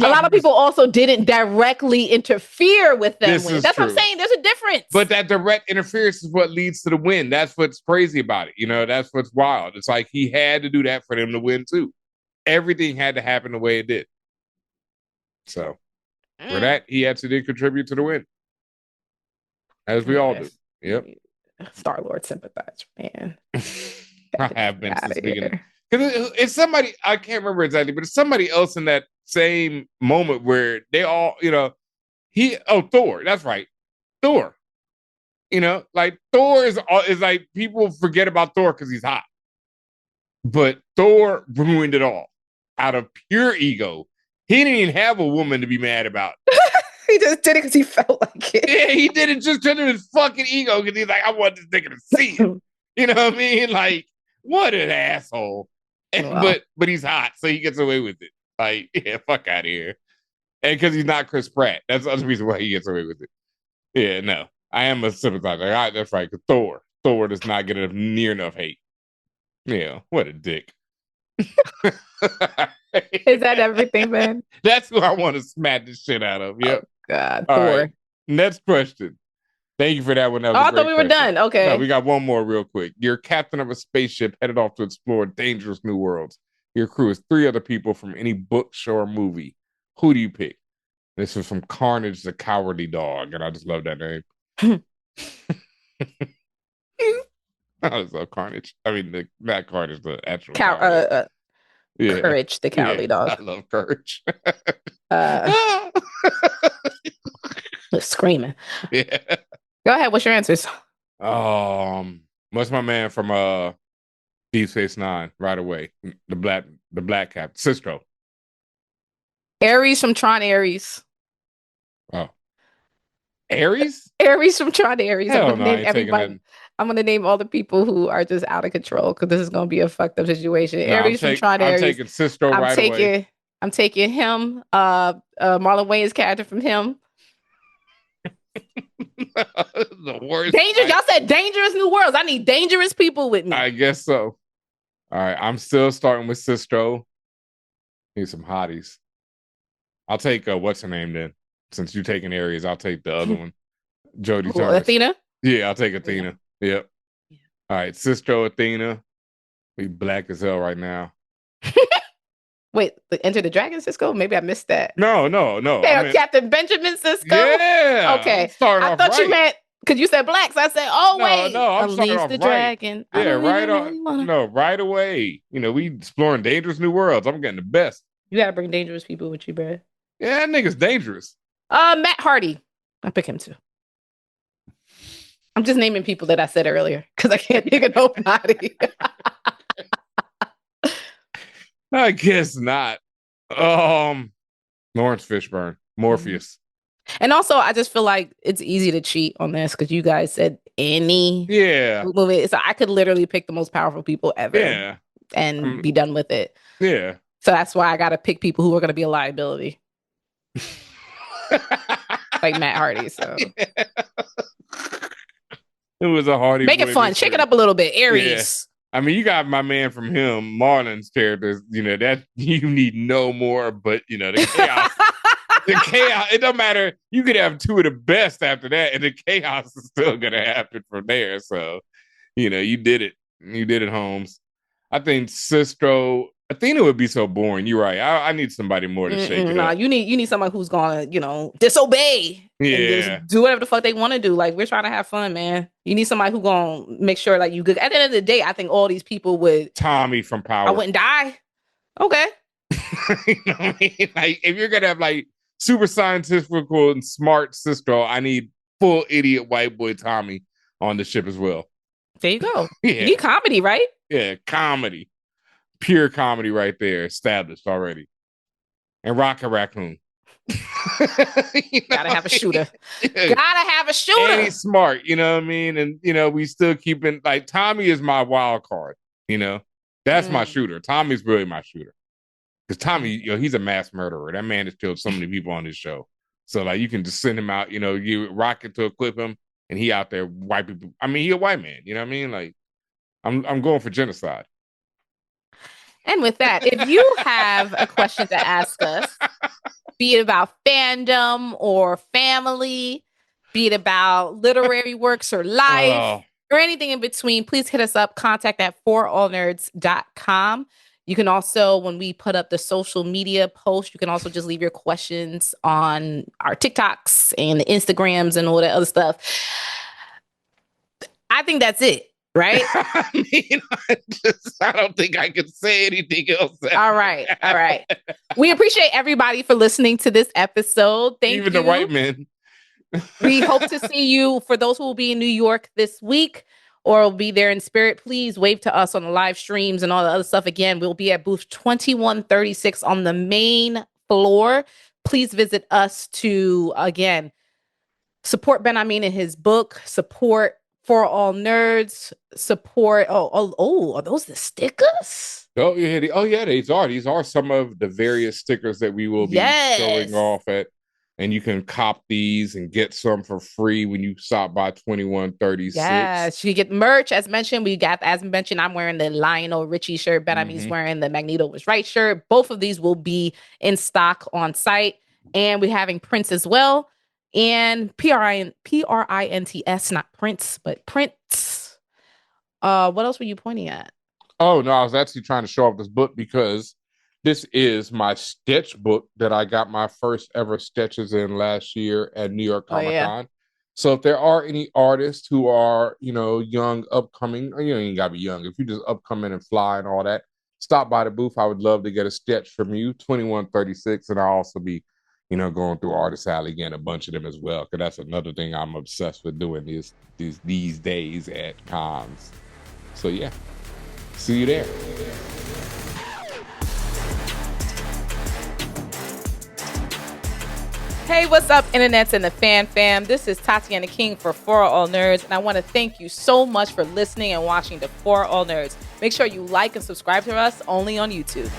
Speaker 2: lot of people also didn't directly interfere with them. That's true. What I'm saying. There's a difference.
Speaker 1: But that direct interference is what leads to the win. That's what's crazy about it. That's what's wild. It's like he had to do that for them to win, too. Everything had to happen the way it did. So. For that, he had to contribute to the win. As we all do. Yep.
Speaker 2: Star-Lord sympathizer, man.
Speaker 1: I have been since the beginning. Because it's somebody, I can't remember exactly, but it's somebody else in that same moment where they all, Thor, that's right. Thor. Like Thor is like, people forget about Thor because he's hot. But Thor ruined it all out of pure ego. He didn't even have a woman to be mad about.
Speaker 2: He just did it because he felt like it.
Speaker 1: Yeah, he did it just because of his fucking ego. Because he's like, I want this nigga to see it. You know what I mean? Like, what an asshole. Wow. But he's hot, so he gets away with it. Like, yeah, fuck out of here. And because he's not Chris Pratt. That's the other reason why he gets away with it. Yeah, no. I am a sympathizer. All right, that's right. Because Thor does not get near enough hate. Yeah, what a dick.
Speaker 2: Is that everything, man?
Speaker 1: That's who I want to smack the shit out of. Yep.
Speaker 2: Oh, God.
Speaker 1: All
Speaker 2: Thor.
Speaker 1: right. Next question. Thank you for that one. That was
Speaker 2: I thought we were done. Okay.
Speaker 1: No, we got one more real quick. You're captain of a spaceship headed off to explore dangerous new worlds. Your crew is 3 other people from any book, show, or movie. Who do you pick? This is from Carnage the Cowardly Dog, and I just love that name. I love Carnage. I mean, not Carnage, the actual
Speaker 2: Courage, the Cowardly Dog.
Speaker 1: I love Courage.
Speaker 2: Screaming.
Speaker 1: Yeah.
Speaker 2: Go ahead. What's your answers?
Speaker 1: What's my man from Deep Space Nine? Right away, the black cap, Cisco.
Speaker 2: Ares from Tron. Ares.
Speaker 1: Oh, Ares.
Speaker 2: Ares from Tron. Ares.
Speaker 1: Hell no, I ain't everybody.
Speaker 2: I'm going to name all the people who are just out of control because this is going to be a fucked up situation. No, Ares from Tron. Ares.
Speaker 1: I'm taking Cisco away.
Speaker 2: I'm taking him. Marlon Wayans' character from him.
Speaker 1: The worst.
Speaker 2: Dangerous. Y'all said dangerous new worlds. I need dangerous people with me.
Speaker 1: I guess so. All right. I'm still starting with Cisco. Need some hotties. I'll take what's her name then? Since you're taking Ares, I'll take the other one. Jodie Turner.
Speaker 2: Athena?
Speaker 1: Yeah, I'll take Athena. Yep. Yeah. All right. Cisco, Athena. We black as hell right now.
Speaker 2: Wait, Enter the Dragon Cisco? Maybe I missed that.
Speaker 1: No.
Speaker 2: Captain Benjamin Cisco?
Speaker 1: Yeah.
Speaker 2: Okay. I thought you meant, because you said blacks. I said, wait.
Speaker 1: No, I'm starting off
Speaker 2: the
Speaker 1: right.
Speaker 2: Dragon.
Speaker 1: Yeah, right on. No, right away. We exploring dangerous new worlds. I'm getting the best.
Speaker 2: You got to bring dangerous people with you, bro.
Speaker 1: Yeah, that nigga's dangerous.
Speaker 2: Matt Hardy. I pick him too. I'm just naming people that I said earlier because I can't think of nobody.
Speaker 1: I guess not. Lawrence Fishburne, Morpheus.
Speaker 2: And also, I just feel like it's easy to cheat on this because you guys said any movie. So I could literally pick the most powerful people ever and be done with it.
Speaker 1: Yeah.
Speaker 2: So that's why I got to pick people who are going to be a liability. Like Matt Hardy. So
Speaker 1: it was a Hardy.
Speaker 2: Make it fun. Shake it up a little bit. Aries.
Speaker 1: Yeah. I mean, you got my man from him, Marlon's characters, that you need no more, but the chaos. The chaos, it don't matter. You could have two of the best after that, and the chaos is still gonna happen from there. So, you did it. You did it, Holmes. I think Sistro, Athena would be so boring. You're right. I need somebody more to shake it up.
Speaker 2: You need someone who's gonna, disobey.
Speaker 1: Yeah.
Speaker 2: And just do whatever the fuck they want to do. Like, we're trying to have fun, man. You need somebody who's gonna make sure like you good. At the end of the day, I think all these people would
Speaker 1: Tommy from Power.
Speaker 2: I wouldn't die. Okay.
Speaker 1: You know what I mean? Like, if you're gonna have like super scientifical and smart Sistro, I need full idiot white boy Tommy on the ship as well.
Speaker 2: There you go.
Speaker 1: Yeah.
Speaker 2: You need comedy, right?
Speaker 1: Yeah, comedy. Pure comedy right there, established already. And Rocket Raccoon.
Speaker 2: Gotta have a shooter. Gotta have a shooter.
Speaker 1: And he's smart, you know what I mean? And, we still keeping, like, Tommy is my wild card, That's my shooter. Tommy's really my shooter. Because Tommy, he's a mass murderer. That man has killed so many people on this show. So, like, you can just send him out, you rocket to equip him, and he out there wiping people. I mean, he a white man, you know what I mean? Like, I'm going for genocide.
Speaker 2: And with that, if you have a question to ask us, be it about fandom or family, be it about literary works or life, or anything in between, please hit us up, contact@forallnerds.com. You can also, when we put up the social media post, you can also just leave your questions on our TikToks and the Instagrams and all that other stuff. I think that's it, right?
Speaker 1: I mean, I don't think I can say anything else.
Speaker 2: All right. We appreciate everybody for listening to this episode. Thank you.
Speaker 1: Even the white men.
Speaker 2: We hope to see you, for those who will be in New York this week or will be there in spirit. Please wave to us on the live streams and all the other stuff. Again, we'll be at booth 2136 on the main floor. Please visit us to, again, support Ben Amin in his book, support For All Nerds, support. Are those the stickers?
Speaker 1: Oh yeah, these are some of the various stickers that we will be showing off at. And you can cop these and get some for free when you stop by 2136.
Speaker 2: Yes, you get merch. As mentioned, I'm wearing the Lionel Richie shirt. Ben Amin's wearing the Magneto Was Right shirt. Both of these will be in stock on site. And we're having prints as well. And PRINTS, not Prince, but Prints. What else were you pointing at?
Speaker 1: Oh, no, I was actually trying to show off this book because this is my sketch book that I got my first ever sketches in last year at New York Comic Con.
Speaker 2: Yeah.
Speaker 1: So if there are any artists who are, young, upcoming, or you ain't gotta be young, if you just upcoming and fly and all that, stop by the booth. I would love to get a sketch from you, 2136, and I'll also be, going through Artist Alley again, a bunch of them as well, because that's another thing I'm obsessed with doing these days at cons. So yeah, see you there.
Speaker 2: Hey, what's up, internets and the fam? This is Tatiana King for All Nerds, and I want to thank you so much for listening and watching the For All Nerds. Make sure you like and subscribe to us only on YouTube.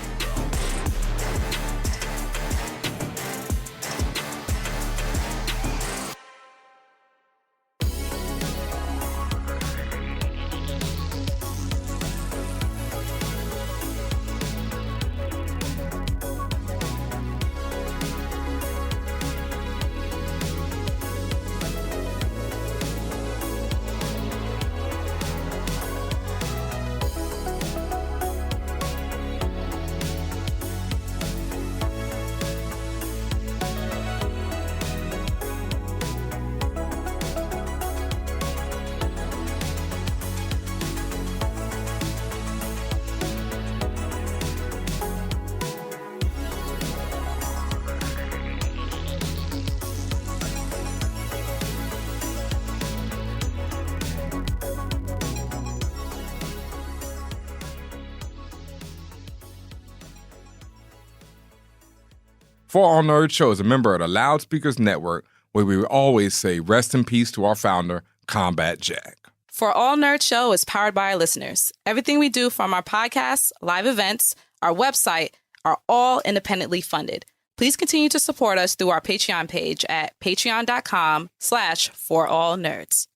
Speaker 4: For All Nerds Show is a member of the Loudspeakers Network, where we always say rest in peace to our founder, Combat Jack.
Speaker 2: For All Nerds Show is powered by our listeners. Everything we do, from our podcasts, live events, our website, are all independently funded. Please continue to support us through our Patreon page at patreon.com/forallnerds.